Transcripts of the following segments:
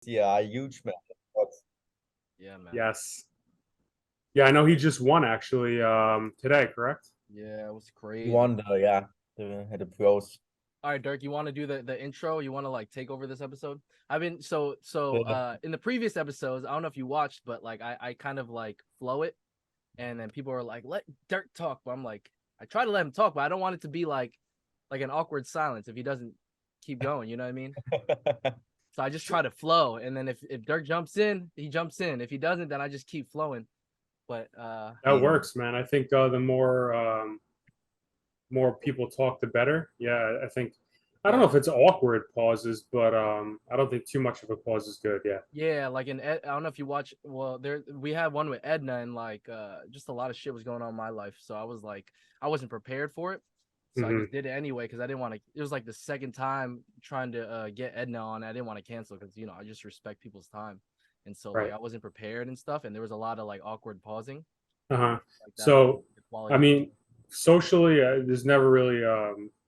Yeah, huge man. But Yeah, man. Yes. Yeah, I know he just won actually today, correct? Yeah, it was he crazy. won the pros. All right, Dirk, you want to do the intro? You want to like take over this episode? I've been Yeah. in the previous episodes, I don't know if you watched, but like I kind of like flow it, and then people are like, let Dirk talk, but I'm like, I try to let him talk, but I don't want it to be like an awkward silence if he doesn't keep going. You know what I mean? So I just try to flow, and then if Dirk jumps in, he jumps in. If he doesn't, then I just keep flowing. But That works, man. I think the more people talk, the better. Yeah, I think I don't know if it's awkward pauses, but I don't think too much of a pause is good. Yeah. yeah, like in Ed, I don't know if you watch. Well, there we had one with Edna, and like just a lot of shit was going on in my life, so I was like, I wasn't prepared for it, so I hmm just did it anyway because I didn't want to. It was like the second time trying to get Edna on. I didn't want to cancel because I just respect people's time, and so like Right. I wasn't prepared and stuff, and there was a lot of like awkward pausing. Uh-huh. Like that affected So, the quality I of the mean, socially, there's never really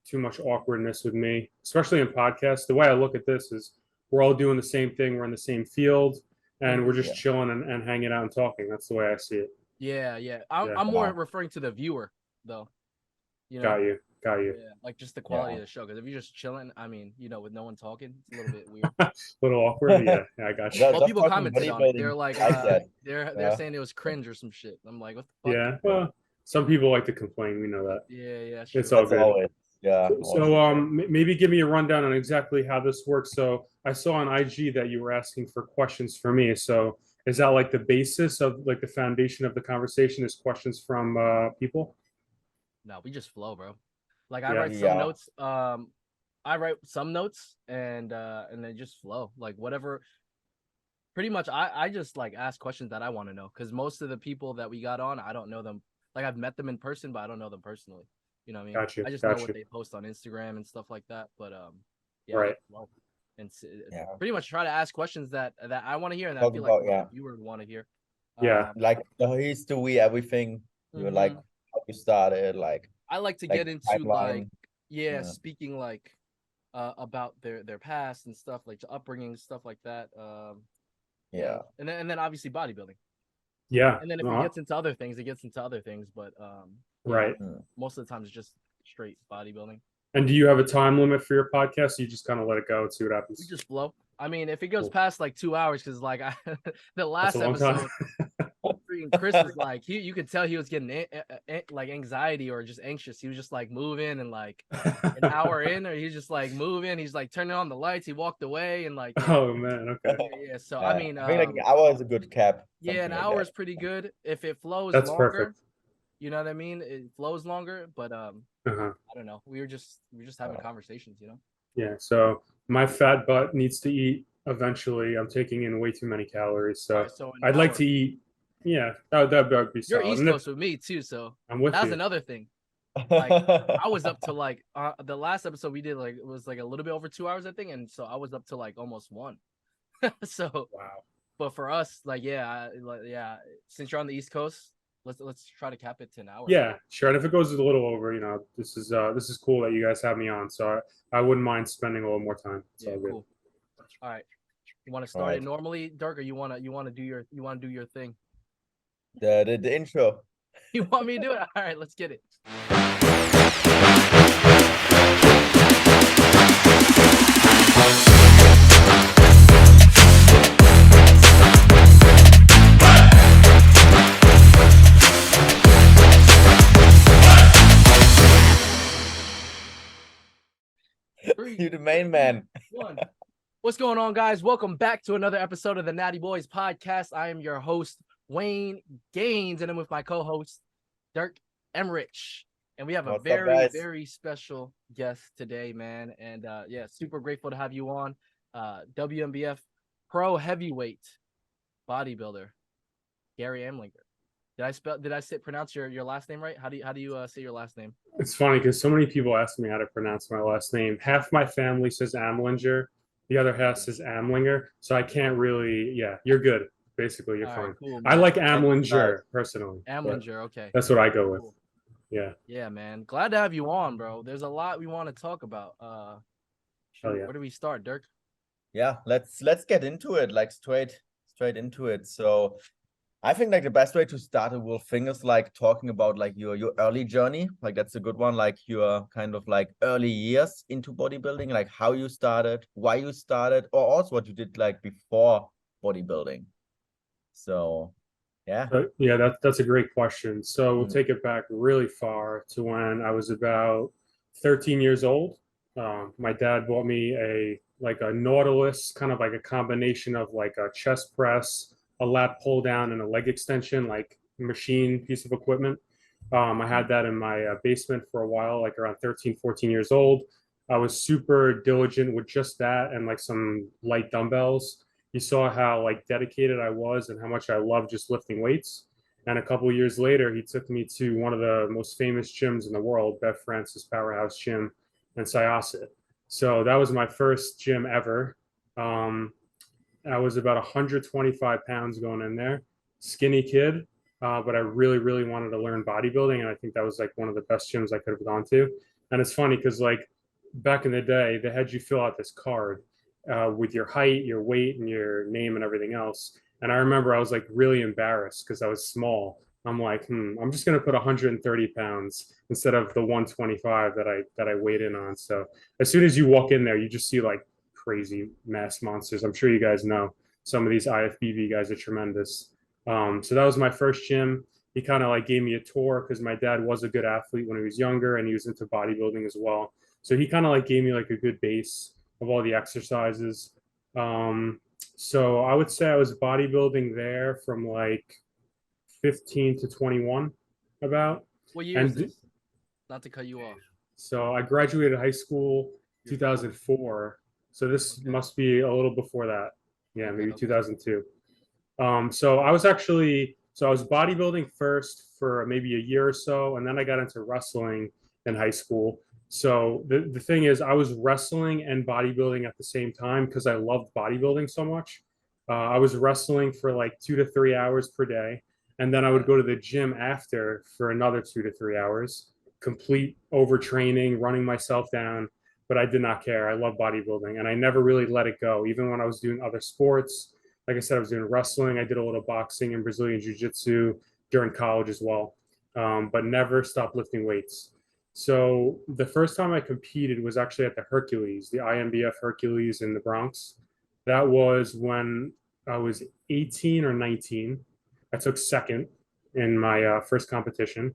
too much awkwardness with me, especially in podcasts. The way I look at this is we're all doing the same thing. We're in the same field, and we're just Yeah. chilling and hanging out and talking. That's the way I see it. Yeah. I'm Yeah. I'm more Wow. referring to the viewer though. Got you. Got you. Yeah, like just the quality Yeah. of the show. Because if you're just chilling, I mean, with no one talking, it's a little bit weird. A little awkward. Yeah, I got you. Just Well, people talking commented on it. bodybuilding They're like, like that. they're Yeah. saying it was cringe or some shit. I'm like, what the fuck? Yeah. Well, some people like to complain. We know that. Yeah, It's true. all That's good. always always So, the case. maybe give me a rundown on exactly how this works. So, I saw on IG that you were asking for questions for me. So, is that like the basis of like the foundation of the conversation is questions from people? No, we just flow, bro. Like I Yeah. write some Yeah. notes. I write some notes and then just flow. Like whatever. Pretty much, I just like ask questions that I want to know because most of the people that we got on, I don't know them. Like I've met them in person, but I don't know them personally. You know what I mean? Got you. I just know Got what you. they post on Instagram and stuff like that. But yeah, I Right. just flow and Yeah. pretty much try to ask questions that I want to hear and that I Talk feel like about the viewer would want to hear. Yeah. like the history, everything. You like Mhm. how you started, I like to like get into like timeline. Yeah. speaking like about their past and stuff like the upbringing stuff like that. Yeah. And then obviously bodybuilding. Yeah. And then if it gets into other things, it gets into other things. But Right. most of the time it's just straight bodybuilding. And do you have a time limit for your podcast? You just kind of let it go and see what We happens. just flow. I mean, if it goes Cool. past like 2 hours, because like the That's a last long time. episode, freaking Chris was like, you could tell he was getting like anxiety or just anxious. He was just like moving and like an hour in, or he's just like moving. He's like turning on the lights. He walked away and like Oh man. Okay. yeah. So I mean, I think like an hour is a good cap. yeah, an Something like hour that. is pretty good. If it flows That's longer, perfect. you know what I mean? It flows longer, but Uh-huh. I don't know. We were just having conversations, Yeah. So my fat butt needs to eat eventually. I'm taking in way too many calories. So All right, so an I'd like hour. to eat. Yeah, that would be You're solid. East Coast with me too, so I'm with that's you. another thing. Like I was up to like the last episode we did like it was like a little bit over 2 hours, I think, and so I was up to like almost one. So, Wow. but for us, like yeah, since you're on the East Coast, let's try to cap it to an hour. Yeah, sure. And if it goes a little over, this is cool that you guys have me on. So I wouldn't mind spending a little more time. It's Yeah, all good. cool. All right, you want to start it normally, Dirk, or you want to do your thing? The intro. You want me to do it? All right, let's get it. You're the main man. One. What's going on, guys? Welcome back to another episode of the Natty Boys Podcast. I am your host, Wayne Gaines, and I'm with my co-host, Dirk Emrich. And we have a What's up, very, guys? very special guest today, man. And yeah, super grateful to have you on. WNBF pro heavyweight bodybuilder, Gary Amlinger. Did I pronounce your last name right? How do you say your last name? It's funny because so many people ask me how to pronounce my last name. Half my family says Amlinger, the other half says Amlinger. So I can't really. Yeah, you're good. Basically, you're All fine. right, cool, I man. like Amlinger personally. but Amlinger, okay. That's what I go with. Cool. Yeah. Yeah, man. Glad to have you on, bro. There's a lot we want to talk about. Oh, yeah. Where do we start, Dirk? Yeah, let's get into it, like straight into it. So I think like the best way to start a whole thing is like talking about like your early journey. Like that's a good one, like your kind of like early years into bodybuilding, like how you started, why you started, or also what you did like before bodybuilding. So yeah. Yeah, that's a great question. So we'll Mm. take it back really far to when I was about 13 years old. My dad bought me a Nautilus, kind of like a combination of like a chest press, a lat pull down, and a leg extension, like machine piece of equipment. I had that in my basement for a while, like around 13, 14 years old. I was super diligent with just that and like some light dumbbells. You saw how like dedicated I was and how much I loved just lifting weights. And a couple of years later, he took me to one of the most famous gyms in the world, Bev Francis Powerhouse Gym in Syosset. So that was my first gym ever. Um, I was about 125 pounds going in there, skinny kid, but I really, really wanted to learn bodybuilding, and I think that was like one of the best gyms I could have gone to. And it's funny because like back in the day, they had you fill out this card with your height, your weight, and your name and everything else. And I remember I was like really embarrassed because I was small. I'm like, I'm just gonna put 130 pounds instead of the 125 that I weighed in on. So as soon as you walk in there, you just see like crazy mass monsters. I'm sure you guys know some of these IFBB guys are tremendous. So that was my first gym. He kind of like gave me a tour because my dad was a good athlete when he was younger and he was into bodybuilding as well. So he kind of like gave me like a good base of all the exercises. So I would say I was bodybuilding there from like 15 to 21 about. What year is And this? Not to cut you off. so I graduated high school 2004. So this Okay. must be a little before that. Yeah, Okay, maybe okay. 2002. So I was bodybuilding first for maybe a year or so, and then I got into wrestling in high school. So the thing is, I was wrestling and bodybuilding at the same time because I loved bodybuilding so much. I was wrestling for like 2 to 3 hours per day, and then I would go to the gym after for another 2 to 3 hours, complete overtraining, running myself down. But I did not care. I love bodybuilding, and I never really let it go, even when I was doing other sports. Like I said, I was doing wrestling. I did a little boxing and Brazilian jiu-jitsu during college as well, but never stopped lifting weights. So the first time I competed was actually at the Hercules, the INBF Hercules in the Bronx. That was when I was 18 or 19. I took second in my first competition.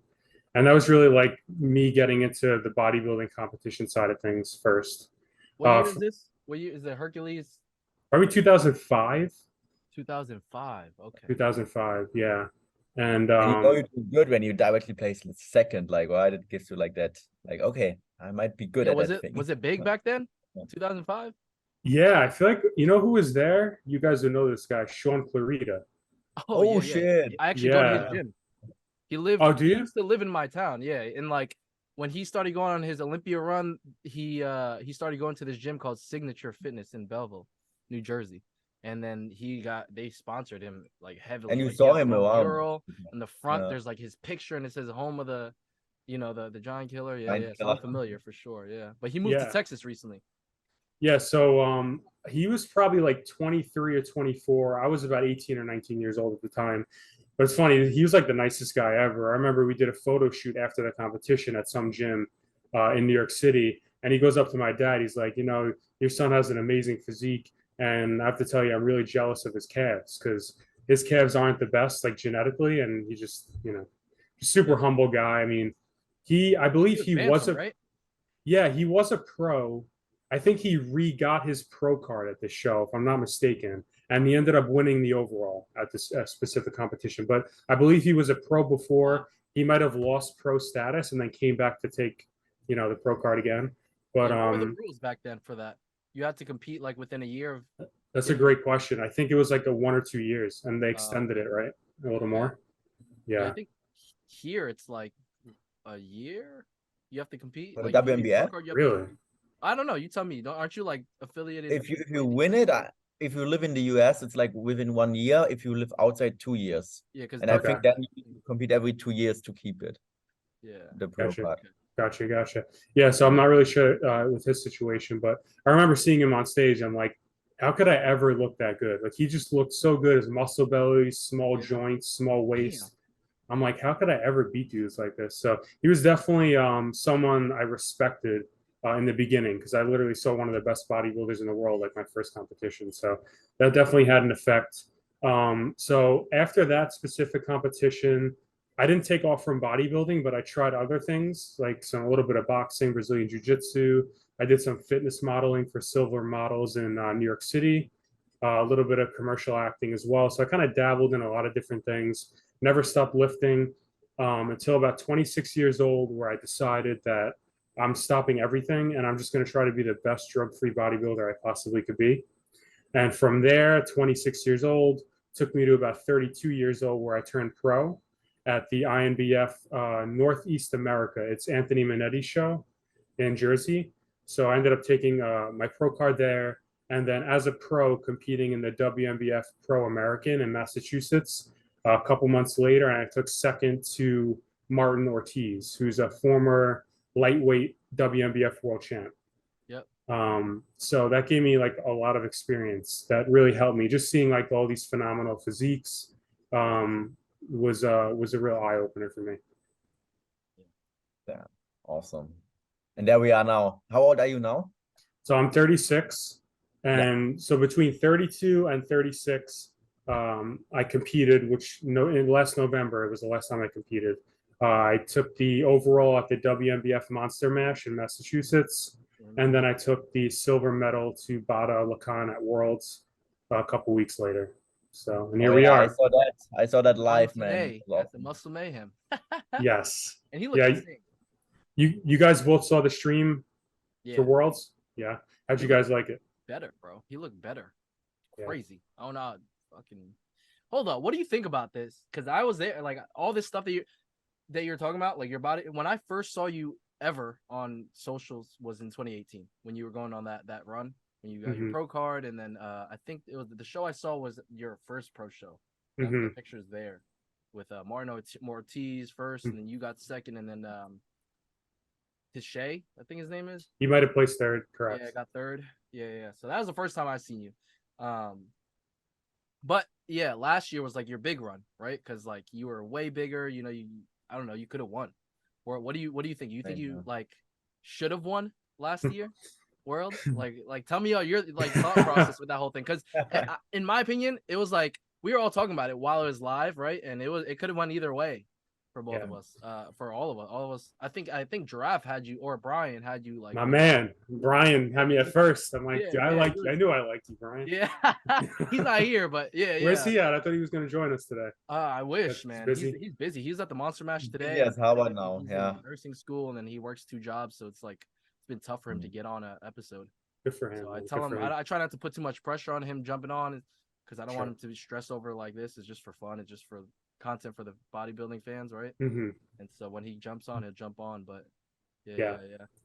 And that was really like me getting into the bodybuilding competition side of things first. What year is this? What year is the Hercules? Probably 2005. 2005. Okay. 2005, yeah. And And you know you do good when you directly place second. Like, why did it gives you like that? Like, okay, I might be good Yeah, at that thing. was it big back then? Yeah. 2005? yeah, I feel like you know who was there? You guys would know this guy, Sean Clarita. Oh, Oh yeah. shit. I actually go to his Yeah. gym. Oh, do He you? used to live in my town, yeah. And like when he started going on his Olympia run, he started going to this gym called Signature Fitness in Belleville, New Jersey. And then they sponsored him like heavily. And you Like, he saw has a him little around. mural in the front. Yeah. There's like his picture and it says home of the the giant killer. Yeah, Giant yeah. So killer. I'm familiar for sure. Yeah. But he moved to Yeah. Texas recently. Yeah, so he was probably like 23 or 24. I was about 18 or 19 years old at the time. But it's funny, he was like the nicest guy ever. I remember we did a photo shoot after the competition at some gym in New York City. And he goes up to my dad. He's like, your son has an amazing physique. And I have to tell you, I'm really jealous of his calves because his calves aren't the best, like genetically. And he just, super humble guy. I mean, I believe he was right? yeah, he was a pro. I think he re-got his pro card at the show, if I'm not mistaken, and he ended up winning the overall at this specific competition. But I believe he was a pro before. He might have lost pro status and then came back to take, the pro card again. But What were the rules back then for that? You had to compete like within a year of. that's a great question. I think it was like a 1 or 2 years, and they extended it, right? A little more. Yeah, Yeah. I think here it's like a year. You have to compete. For the Like if you get WNBF? pro card, you have Really? I don't know. You tell me. Aren't you like affiliated? If you win it, if you live in the US, it's like within 1 year. If you live outside, 2 years. Yeah, because And I think then you compete every 2 years to keep it. Yeah. The pro card. Gotcha. Yeah, so I'm not really sure with his situation, but I remember seeing him on stage. I'm like, how could I ever look that good? Like he just looked so good. His muscle belly, small Yeah. joints, small waist. Damn. I'm like, how could I ever beat dudes like this? So he was definitely someone I respected in the beginning because I literally saw one of the best bodybuilders in the world, like my first competition. So that definitely had an effect. So after that specific competition, I didn't take off from bodybuilding, but I tried other things like a little bit of boxing, Brazilian jiu-jitsu. I did some fitness modeling for silver models in New York City, a little bit of commercial acting as well. So I kind of dabbled in a lot of different things. Never stopped lifting until about 26 years old, where I decided that I'm stopping everything and I'm just going to try to be the best drug-free bodybuilder I possibly could be. And from there, 26 years old, took me to about 32 years old, where I turned pro at the INBF Northeast America. It's Anthony Minetti's show in Jersey. So I ended up taking my pro card there. And then as a pro, competing in the WNBF Pro American in Massachusetts. A couple months later, and I took second to Martin Ortiz, who's a former lightweight WNBF world champ. Yep. So that gave me like a lot of experience that really helped me. Just seeing like all these phenomenal physiques was a real eye opener for me. Yeah, awesome. And there we are now. How old are you now? So I'm 36, and so between 32 and 36, I competed. Which in last November, it was the last time I competed. I took the overall at the WNBF Monster Mash in Massachusetts. And then I took the silver medal to Bada Lakan at Worlds a couple weeks later. So, and here we are. I saw that live, man. Today at the Muscle Mayhem. Yes. And he looks insane. You guys both saw the stream for Worlds? Yeah. How'd you guys like it? Better, bro. He looked better. Crazy. Oh no, fucking. Hold on. What do you think about this? Because I was there, like all this stuff that you're talking about, like your body. When I first saw you ever on socials was in 2018 when you were going on that run when you got your pro card, and then I think it was the show I saw was your first pro show. The pictures there with Martin Ortiz first, and then you got second, and then Tishay, I think his name is. You might have placed third, correct? Yeah, I got third. Yeah. So that was the first time I seen you. But yeah, last year was like your big run, right? Because like you were way bigger. You know, I don't know, you could have won. Or what do you think? You think you like should have won last year, World? Like tell me your like thought process with that whole thing. Because in my opinion, it was like we were all talking about it while it was live, right? And it could have went either way for both of us, for all of us. I think Giraffe had you, or Brian had you, like my man Brian had me at first. I'm like, I knew I liked you, Brian. Yeah, he's not here, but yeah. Where's he at? I thought he was going to join us today. I wish, man. He's busy. He's at the Monster Mash today. Yes, how about now? He's in nursing school, and then he works 2 jobs, so it's like it's been tough for him to get on an episode. Good for him. So I tell him I try not to put too much pressure on him jumping on, because I don't want him to be stressed over like this. It's just for fun. It's just for content for the bodybuilding fans, right? And so when he jumps on, he'll jump on. But yeah.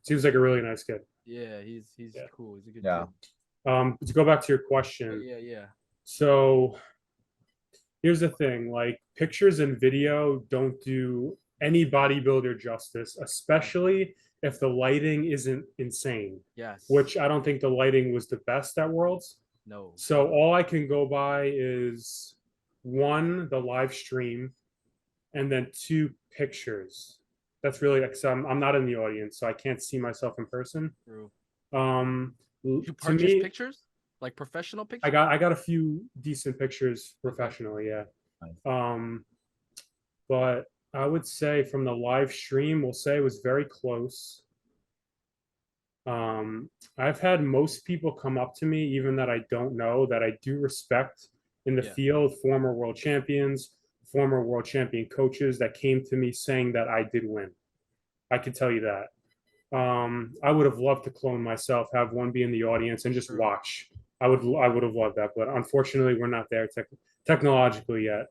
Seems like a really nice kid. Yeah, he's cool. He's a good kid. To go back to your question. Yeah. So here's the thing, like pictures and video don't do any bodybuilder justice, especially if the lighting isn't insane. Yes. Which I don't think the lighting was the best at Worlds. No. So all I can go by is 1, the live stream, and then 2, pictures. That's really, because I'm not in the audience, so I can't see myself in person. True. You purchase pictures? Like professional pictures? I got a few decent pictures professionally, yeah. Nice. But I would say from the live stream, we'll say it was very close. I've had most people come up to me, even that I don't know, that I do respect in the field, former world champions, former world champion coaches that came to me saying that I did win. I can tell you that. I would have loved to clone myself, have one be in the audience and just watch. I would have loved that, but unfortunately we're not there technologically yet.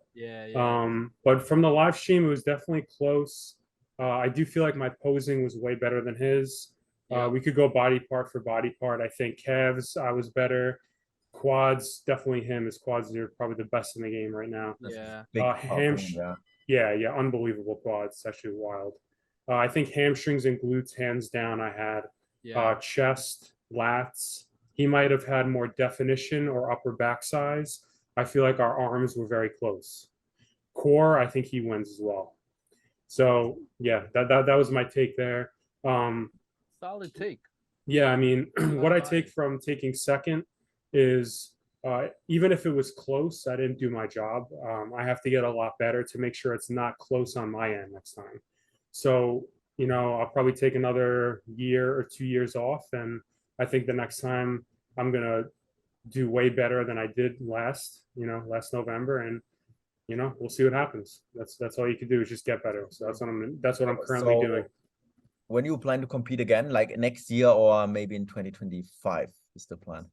But from the live stream, it was definitely close. I do feel like my posing was way better than his. We could go body part for body part. I think calves, I was better. Quads, definitely him. His quads are probably the best in the game right now. Unbelievable quads. It's actually wild. I think hamstrings and glutes, hands down, I had. Chest, lats, He might have had more definition or upper back size. I feel like our arms were very close. Core, I think he wins as well. So yeah, that was my take there. Solid take. Yeah, I mean, what I take from taking second is even if it was close, I didn't do my job. I have to get a lot better to make sure it's not close on my end next time. So, you know, I'll probably take another year or 2 years off. And I think the next time I'm going to do way better than I did last November. And, you know, we'll see what happens. That's all you can do is just get better. So that's what I'm currently doing. When you plan to compete again, like next year or maybe in 2025 is the plan?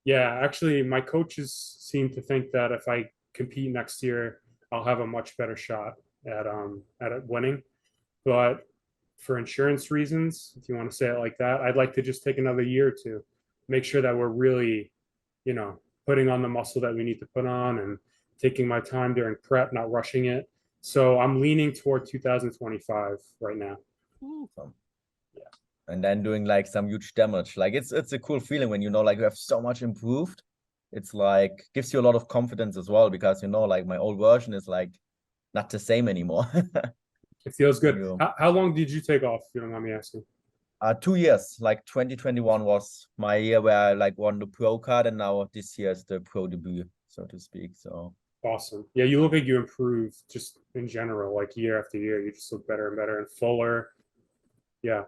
Yeah, actually, my coaches seem to think that if I compete next year, I'll have a much better shot at winning. But for insurance reasons, if you want to say it like that, I'd like to just take another year to make sure that we're really, you know, putting on the muscle that we need to put on and taking my time during prep, not rushing it. So I'm leaning toward 2025 right now. And then doing like some huge damage. Like it's a cool feeling when you know like you have so much improved. It's like gives you a lot of confidence as well, because you know like my old version is like not the same anymore. It feels good. How long did you take off, if you don't mind me asking? 2 years. Like 2021 was my year where I like won the pro card, and now this year is the pro debut, so to speak. So awesome. Yeah, you look like you improve just in general, like year after year. You just look better and better and fuller. Yeah.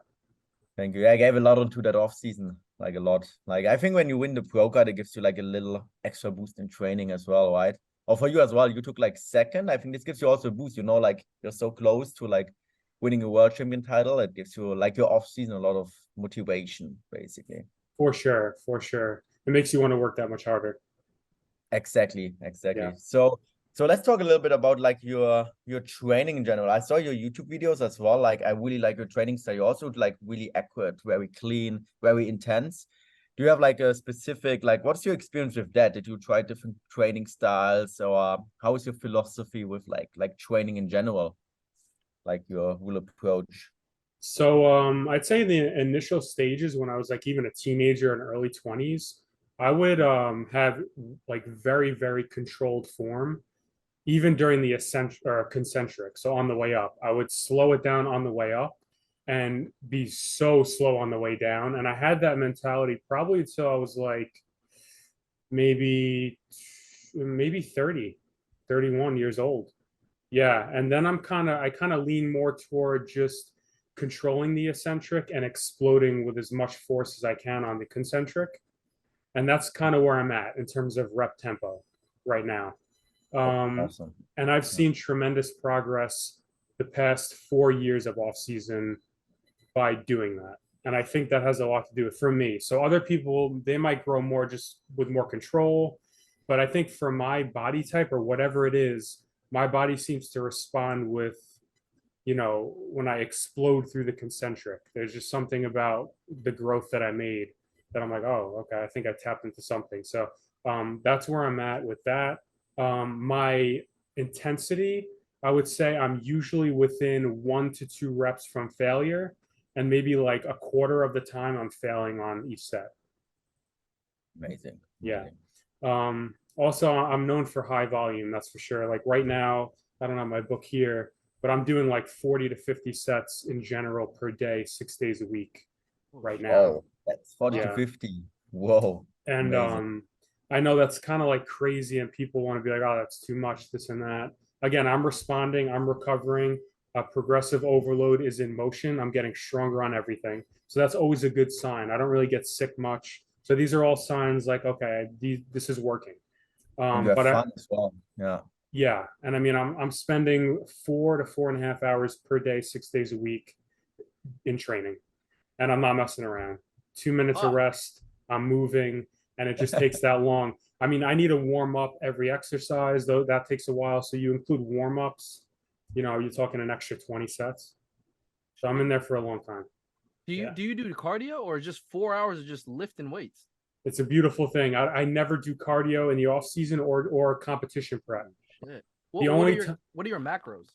Thank you. I gave a lot into that off season, like a lot. Like I think when you win the pro card, it gives you like a little extra boost in training as well, right? Or for you as well, you took like second. I think this gives you also a boost, you know, like you're so close to like winning a world champion title. It gives you like your off season a lot of motivation, basically. For sure, for sure. It makes you want to work that much harder. Exactly. Yeah. So let's talk a little bit about like your training in general. I saw your YouTube videos as well. Like I really like your training style. You're also like really accurate, very clean, very intense. Do you have like a specific, like what's your experience with that? Did you try different training styles, or how is your philosophy with like training in general? Like your whole approach? So I'd say in the initial stages when I was like even a teenager in early 20s, I would have like very, very controlled form, even during the ascent or concentric. So on the way up, I would slow it down on the way up and be so slow on the way down. And I had that mentality probably until I was like maybe 30, 31 years old. Yeah. And then I kind of lean more toward just controlling the eccentric and exploding with as much force as I can on the concentric. And that's kind of where I'm at in terms of rep tempo right now. Awesome. And I've seen tremendous progress the past 4 years of off season by doing that. And I think that has a lot to do with for me. So other people, they might grow more just with more control. But I think for my body type or whatever it is, my body seems to respond with, you know, when I explode through the concentric. There's just something about the growth that I made that I'm like, oh, okay, I think I tapped into something. So that's where I'm at with that. My intensity, I would say I'm usually within 1 to 2 reps from failure, and maybe like a quarter of the time I'm failing on each set. Amazing. Yeah. Also, I'm known for high volume, that's for sure. Like right now, I don't have my book here, but I'm doing like 40 to 50 sets in general per day, 6 days a week right now. Oh, that's 40 to 50. Whoa. And I know that's kind of like crazy, and people want to be like, oh, that's too much, this and that. Again, I'm responding, I'm recovering. Progressive overload is in motion. I'm getting stronger on everything. So that's always a good sign. I don't really get sick much. So these are all signs like, okay, this is working. And you have fun as well. Yeah. Yeah. And I mean, I'm spending 4 to 4.5 hours per day, 6 days a week in training. And I'm not messing around. 2 minutes of rest, I'm moving, and it just takes that long. I mean, I need to warm up every exercise, though that takes a while. So you include warm-ups, you know, you're talking an extra 20 sets. So I'm in there for a long time. Do you do cardio or just 4 hours of just lifting weights? It's a beautiful thing. I never do cardio in the off season or competition prep. Shit. What are your macros?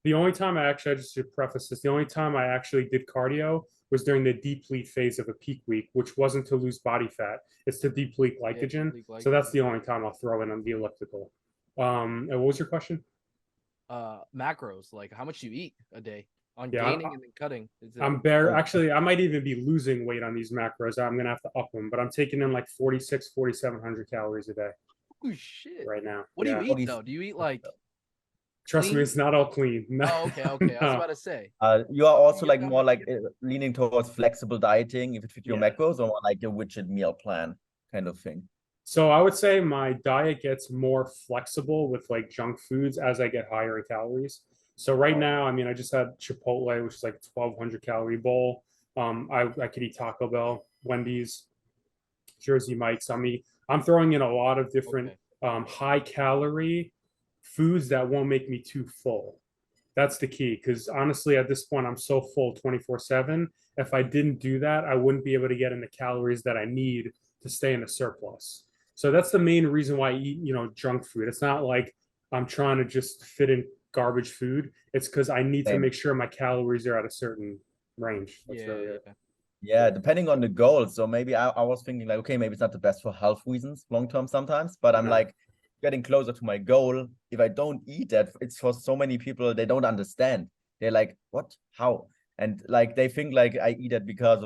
The only time I just should preface this, the only time I actually did cardio was during the deplete phase of a peak week, which wasn't to lose body fat. It's to deplete glycogen. So that's the only time I'll throw in on the elliptical. And what was your question? Macros, like how much you eat a day on Yeah, gaining and then cutting. Actually, I might even be losing weight on these macros. I'm gonna have to up them, but I'm taking in like 4,700 calories a day Oh shit! right now. What do Yeah. you eat though? Do you eat like? Trust me, Clean? it's not all clean. No, Oh, okay. I was no. about to say. You are also You like get more that like leaning towards flexible dieting if it fits your Yeah. macros, or more like a widget meal plan kind of thing. So I would say my diet gets more flexible with like junk foods as I get higher in calories. So right now, I mean, I just had Chipotle, which is like 1,200 calorie bowl. I could eat Taco Bell, Wendy's, Jersey Mike's. I mean, I'm throwing in a lot of different high calorie foods that won't make me too full. That's the key, because honestly, at this point, I'm so full 24/7. If I didn't do that, I wouldn't be able to get in the calories that I need to stay in a surplus. So that's the main reason why I eat, junk food. It's not like I'm trying to just fit in garbage food. It's because I need to Same. make sure my calories are at a certain range. That's Yeah, really it. Yeah, depending on the goal. So maybe I was thinking like, okay, maybe it's not the best for health reasons long term sometimes, but I'm No. like getting closer to my goal. If I don't eat that, it's for so many people, they don't understand. They're like, what? How? And like they think like I eat it because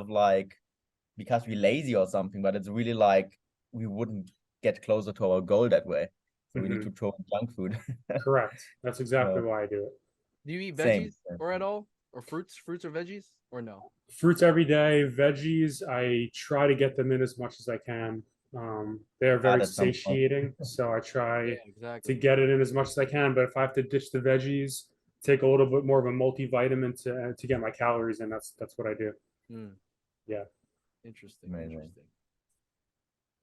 we're lazy or something, but it's really like we wouldn't get closer to our goal that way. So we need to throw in junk food. Correct. That's exactly why I do it. Do you eat Same. veggies or at all, or fruits or veggies, or no? Fruits every day. Veggies, I try to get them in as much as I can. They're very That's some fun. satiating, so I try Yeah, to exactly. get it in as much as I can. But if I have to ditch the veggies, take a little bit more of a multivitamin to get my calories in, that's what I do. Yeah. Interesting. Amazing. Interesting.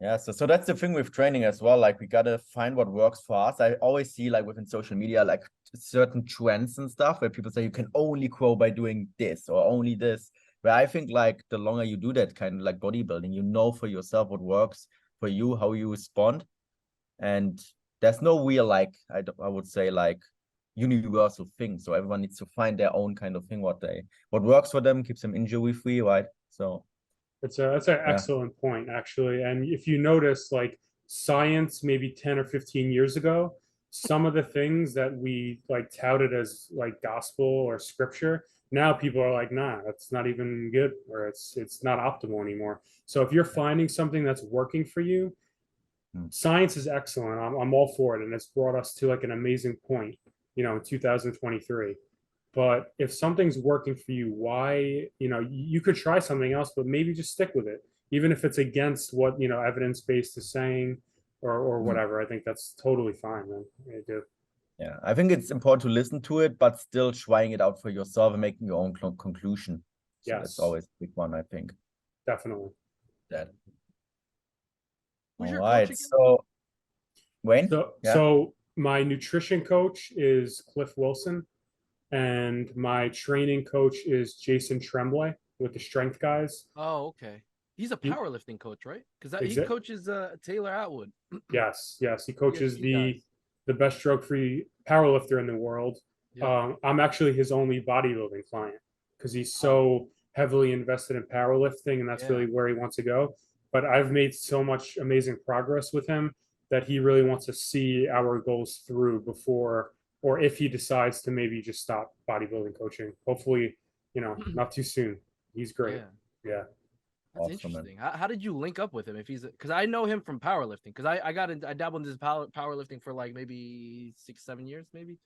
Yeah, so that's the thing with training as well. Like we gotta find what works for us. I always see like within social media, like certain trends and stuff where people say you can only grow by doing this or only this. Where I think like the longer you do that kind of like bodybuilding, you know for yourself what works for you, how you respond. And there's no real like I would say like universal thing. So everyone needs to find their own kind of thing, what works for them, keeps them injury free, right? So That's an excellent point, actually. And if you notice, like science, maybe 10 or 15 years ago, some of the things that we like touted as like gospel or scripture, now people are like, nah, that's not even good, or it's not optimal anymore. So if you're finding something that's working for you, science is excellent. I'm all for it, and it's brought us to like an amazing point, in 2023. But if something's working for you, why, you could try something else, but maybe just stick with it, even if it's against what, evidence-based is saying or whatever. I think that's totally fine, man. I do. Yeah, I think it's important to listen to it, but still trying it out for yourself and making your own conclusion. So that's always a big one, I think. Definitely. That. Who's your All right, coach again? so Wayne? So my nutrition coach is Cliff Wilson, and my training coach is Jason Tremblay with the Strength Guys. Oh, okay. He's a powerlifting coach, right? Because he coaches Taylor Atwood. Yes, he coaches the best stroke-free powerlifter in the world. Yeah. I'm actually his only bodybuilding client because he's so heavily invested in powerlifting, and that's really where he wants to go. But I've made so much amazing progress with him that he really wants to see our goals through before, or if he decides to maybe just stop bodybuilding coaching. Hopefully, not too soon. He's great. Yeah. That's interesting. How did you link up with him? If he's because I know him from powerlifting, because I dabbled in this powerlifting for like maybe 6-7 years, maybe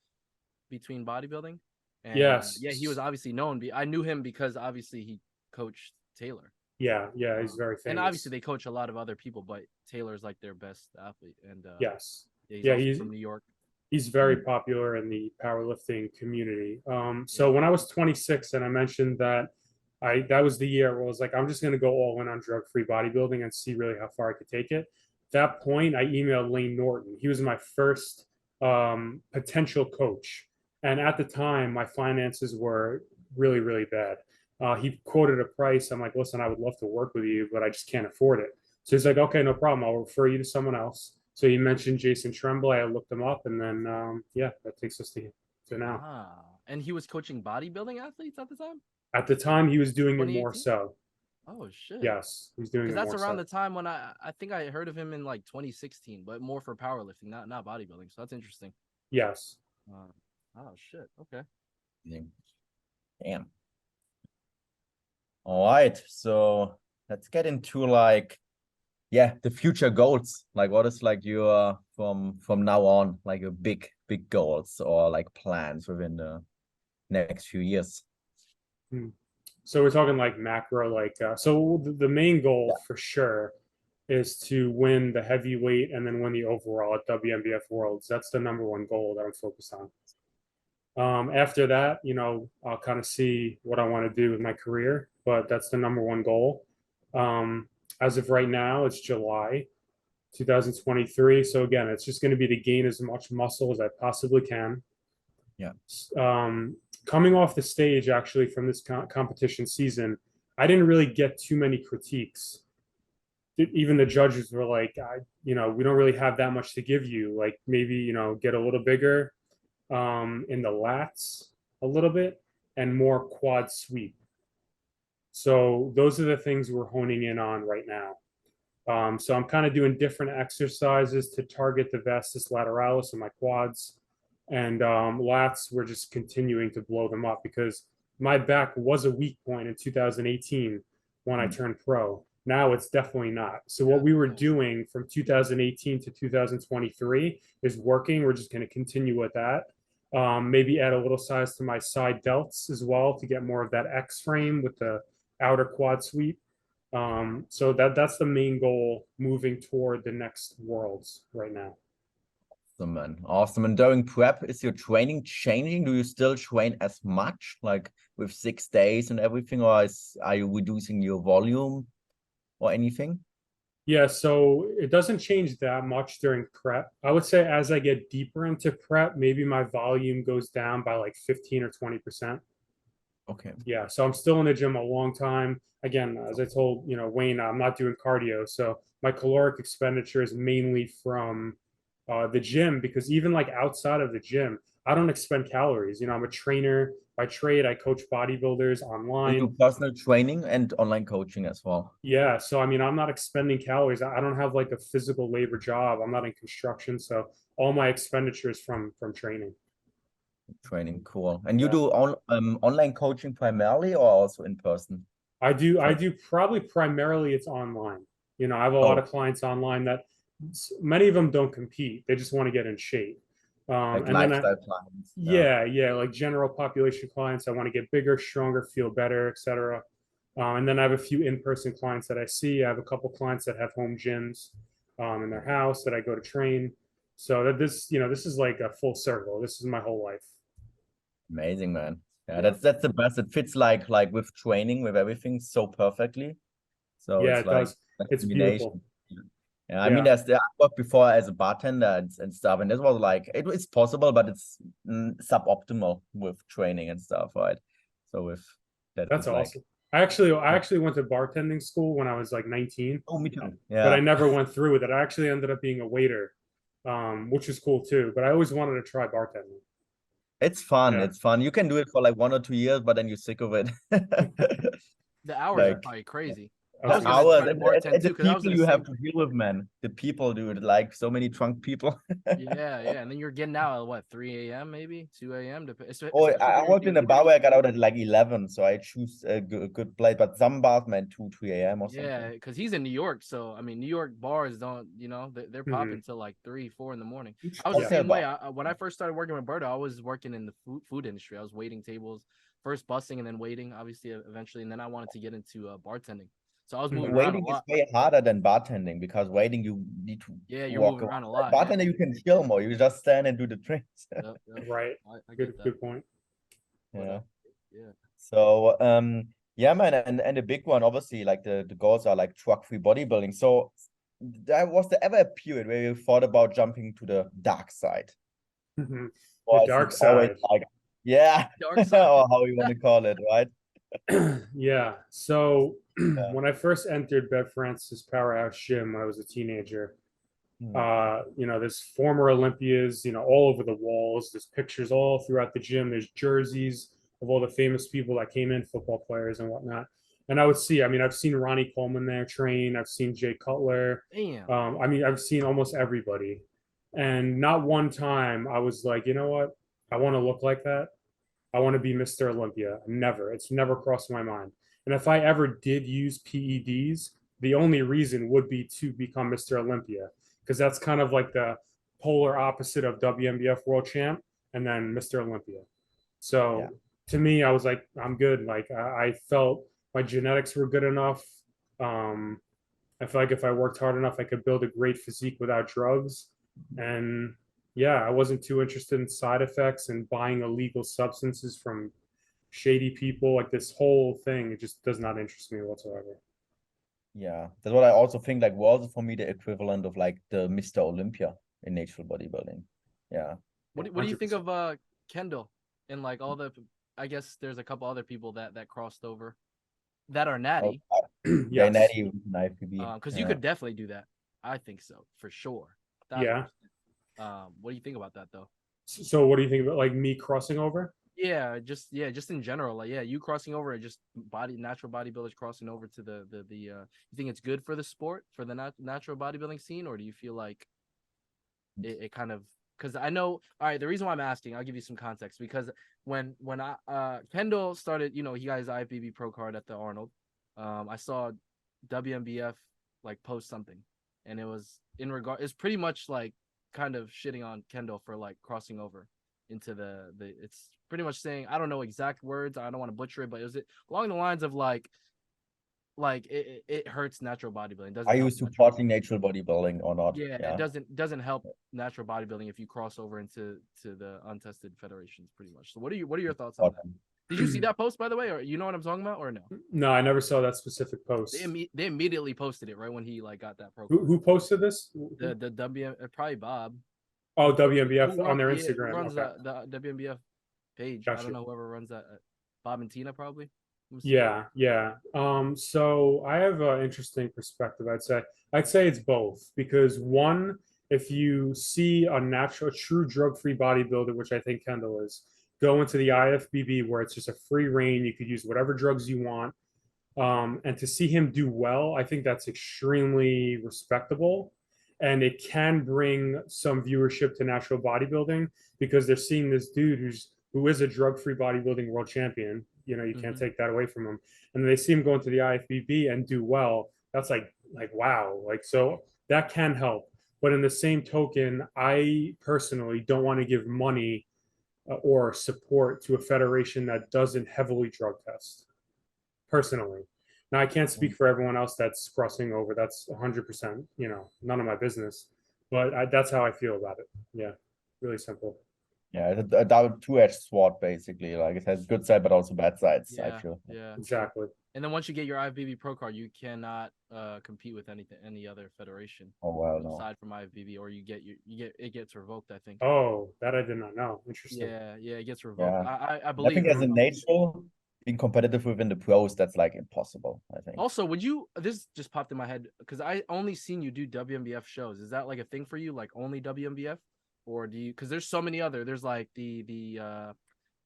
between bodybuilding. And, yes. Yeah, he was obviously known. I knew him because obviously he coached Taylor. Yeah, he's very famous. And obviously they coach a lot of other people, but Taylor's like their best athlete. And yes, he's from New York. He's very popular in the powerlifting community. So when I was 26, and I mentioned that that was the year where I was like, I'm just going to go all in on drug-free bodybuilding and see really how far I could take it. At that point, I emailed Lane Norton. He was my first potential coach. And at the time, my finances were really, really bad. He quoted a price. I'm like, listen, I would love to work with you, but I just can't afford it. So he's like, okay, no problem. I'll refer you to someone else. So he mentioned Jason Tremblay. I looked him up, and then, that takes us to now. And he was coaching bodybuilding athletes at the time? At the time, he was doing it more 2018? so. Oh shit. Yes, he's doing it Because more that's around so. the time when I think I heard of him in like 2016, but more for powerlifting, not bodybuilding. So that's interesting. Yes. Oh shit. Okay. Damn. All right. So let's get into like, yeah, the future goals. Like what is like your from now on, like your big goals or like plans within the next few years? So we're talking like macro, like so the main goal Yeah. for sure is to win the heavyweight and then win the overall at WNBF Worlds. That's the number one goal that I'm focused on. After that, you know, I'll kind of see what I want to do with my career, but that's the number one goal. As of right now, it's July 2023. So again, it's just going to be to gain as much muscle as I possibly can. Yeah. Coming off the stage, actually, from this competition season, I didn't really get too many critiques. Even the judges were like, you know, we don't really have that much to give you. Like maybe, you know, get a little bigger in the lats a little bit and more quad sweep. So those are the things we're honing in on right now. So I'm kind of doing different exercises to target the vastus lateralis in my quads. And lats, we're just continuing to blow them up because my back was a weak point in 2018 when I turned pro. Now it's definitely not. So what we were doing from 2018 to 2023 is working. We're just going to continue with that. Maybe add a little size to my side delts as well to get more of that X frame with the outer quad sweep. So that's the main goal moving toward the next worlds right now. Awesome, man. Awesome. And during prep, is your training changing? Do you still train as much, like with 6 days and everything, or are you reducing your volume or anything? Yeah, so it doesn't change that much during prep. I would say as I get deeper into prep, maybe my volume goes down by like 15 or 20%. Okay. Yeah, so I'm still in the gym a long time. Again, as I told, you know, Wayne, I'm not doing cardio. So my caloric expenditure is mainly from the gym because even like outside of the gym, I don't expend calories. You know, I'm a trainer by trade. I coach bodybuilders You online. do personal training and online coaching as well. Yeah, so I mean, I'm not expending calories. I don't have like a physical labor job. I'm not in construction, so all my expenditure is from training. Training, cool. And you Yeah. do online coaching primarily or also in person? I do probably primarily it's online. You know, I have a lot Oh, of clients online that many of them don't compete. They just want to get in shape. like And then lifestyle clients. yeah, like general population clients. I want to get bigger, stronger, feel better, etc. And then I have a few in-person clients that I see. I have a couple clients that have home gyms in their house that I go to train. So that this, you know, this is like a full circle. This is my whole life. Amazing, man. Yeah, Yeah, that's the best. It fits like with training, with everything so perfectly. So yeah, it's it like does. a It's beautiful. combination. Yeah, I mean, Yeah. I worked before as a bartender and stuff, and this was like it's possible, but it's suboptimal with training and stuff, right? So with that That's is like, awesome. I actually went to bartending school when I was like 19, oh, me too. but I Yeah, never went through with it. I actually ended up being a waiter, which is cool too. But I always wanted to try bartending. it's fun. Yeah. It's fun. You can do it for like 1 or 2 years, but then you're sick of it. The hours are Like probably crazy. I the was gonna Absolutely. hours try to and bartend too the because I was people in the you have same. to deal with, man. The people, dude, like so many drunk people. Yeah, and then you're getting out at what 3 a.m. maybe 2 a.m. Oh, Especially I when you're worked in doing a bar video. where I got out at like 11, so I choose a good place. But some bars, man, 2, 3 a.m. or Yeah, something. because he's in New York, so I mean, New York bars don't, they're Mhm. popping till like 3, 4 in the morning. Huge I was the Yeah. cocktail same way. bar. When I first started working with Berto, I was working in the food industry. I was waiting tables, first busing and then waiting, obviously, eventually, and then I wanted to get into bartending. So I was moving Mhm. around a Waiting is lot. way harder than bartending because waiting you need to Yeah, you're walk moving around. around a lot. Yeah, Bartender you can chill more. You just stand and do the drinks. yep. Right. I Good. get that. Good point. But Yeah. yeah. So yeah, man, and the big one, obviously, like the goals are like truck-free bodybuilding. So was there ever a period where you thought about jumping to the dark side? Mhm. The Or is dark it always side. like, yeah, Dark side. or how you want to call it, right? Yeah. So Yeah. when I first entered Bev Francis Powerhouse Gym when I was a teenager, Hmm. you know, there's former Olympias, you know, all over the walls. There's pictures all throughout the gym. There's jerseys. of all the famous people that came in, football players and whatnot. And I would see, I mean, I've seen Ronnie Coleman there train. I've seen Jay Cutler. Damn. I mean, I've seen almost everybody. And not one time I was like, you know what? I want to look like that. I want to be Mr. Olympia. Never. It's never crossed my mind. And if I ever did use PEDs, the only reason would be to become Mr. Olympia, because that's kind of like the polar opposite of WNBF world champ and then Mr. Olympia. So Yeah. to me, I was like, I'm good. Like I felt my genetics were good enough. I feel like if I worked hard enough, I could build a great physique without drugs. And yeah, I wasn't too interested in side effects and buying illegal substances from shady people. Like this whole thing, it just does not interest me whatsoever. Yeah, that's what I also think. Like, was for me the equivalent of like the Mr. Olympia in natural bodybuilding. Yeah. What do you think of Kendall and like all the? I guess there's a couple other people that crossed over that are natty. Yeah, natty with an IFBB. Because you could definitely do that. I think so for sure. 1000%. Yeah. What do you think about that though? So what do you think about like me crossing over? Yeah, just in general, like you crossing over and just natural bodybuilders crossing over to the you think it's good for the sport, for the natural bodybuilding scene, or do you feel like it kind of, because I know, all right, the reason why I'm asking, I'll give you some context, because when I Kendall started, he got his IFBB pro card at the Arnold, I saw WNBF like post something, and it's pretty much like kind of shitting on Kendall for like crossing over into the it's pretty much saying, I don't know exact words, I don't want to butcher it, but it was along the lines of like it hurts natural bodybuilding. Are you supporting natural bodybuilding or not? Yeah, it doesn't help natural bodybuilding if you cross over into the untested federations, pretty much. So what are your thoughts on that? Did you see that post, by the way, or you know what I'm talking about, or no? No, I never saw that specific post. They immediately posted it right when he like got that program. Who posted this? The probably Bob. Oh, WNBF on their Instagram. Who runs the WNBF page? Gotcha. I don't know whoever runs that. Bob and Tina probably. Yeah. So I have an interesting perspective. I'd say it's both, because one, if you see a true drug-free bodybuilder, which I think Kendall is, go into the IFBB where it's just a free reign, you could use whatever drugs you want, and to see him do well, I think that's extremely respectable. And it can bring some viewership to natural bodybuilding, because they're seeing this dude who is a drug-free bodybuilding world champion. You can't take that away from him. And they see him go into the IFBB and do well. That's like wow. Like, so that can help. But in the same token, I personally don't want to give money or support to a federation that doesn't heavily drug test. Personally. Now, I can't speak for everyone else that's crossing over. That's 100%, none of my business. But that's how I feel about it. Yeah, really simple. Yeah, it's a two-edged sword, basically. Like, it has good side, but also bad sides, yeah, I feel. Yeah, exactly. And then once you get your IFBB pro card, you cannot compete with any other federation. Oh, wow, no. Aside from IFBB, or it gets revoked, I think. Oh, that I did not know. Interesting. Yeah, it gets revoked. Yeah. I believe. I think as a natural, being competitive within the pros, that's like impossible, I think. Also, this just popped in my head, because I only seen you do WNBF shows. Is that like a thing for you, like only WNBF, or do you, because there's so many there's like the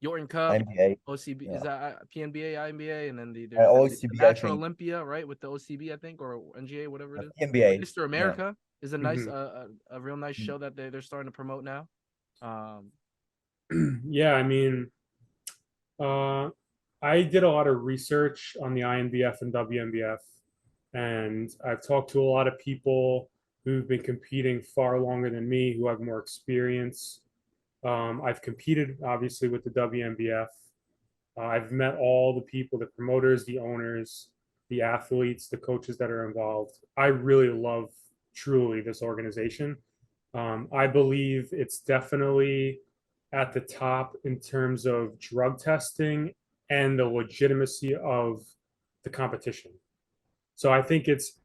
Yorton Cup, NBA, OCB, is that PNBA, INBA, and then there's OCB, the Natural Olympia, right, with the OCB, I think, or NGA, whatever it is. PNBA. Mr. America is a nice a real nice show that they're starting to promote now. Yeah, I mean, I did a lot of research on the INBF and WNBF, and I've talked to a lot of people who've been competing far longer than me, who have more experience. I've competed, obviously, with the WNBF. I've met all the people, the promoters, the owners, the athletes, the coaches that are involved. I really love, truly, this organization. I believe it's definitely at the top in terms of drug testing and the legitimacy of the competition. So I think it's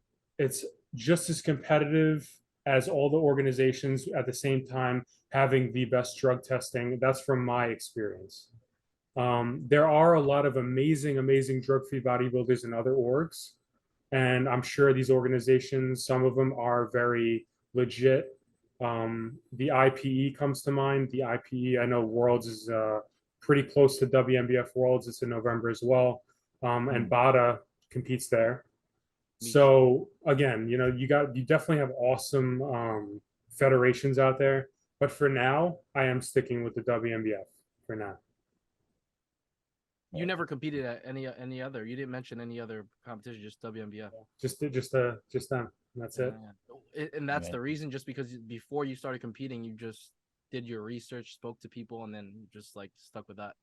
just as competitive as all the organizations, at the same time having the best drug testing. That's from my experience. There are a lot of amazing drug-free bodybuilders in other orgs, and I'm sure these organizations, some of them are very legit. The IPE comes to mind. The IPE, I know Worlds is pretty close to WNBF Worlds. It's in November as well. And Bada competes there. So again, you definitely have awesome federations out there. But for now, I am sticking with the WNBF for now. You never competed at any other. You didn't mention any other competition, just WNBF. Just them. That's it. And that's the reason, just because before you started competing, you just did your research, spoke to people, and then just like stuck with that.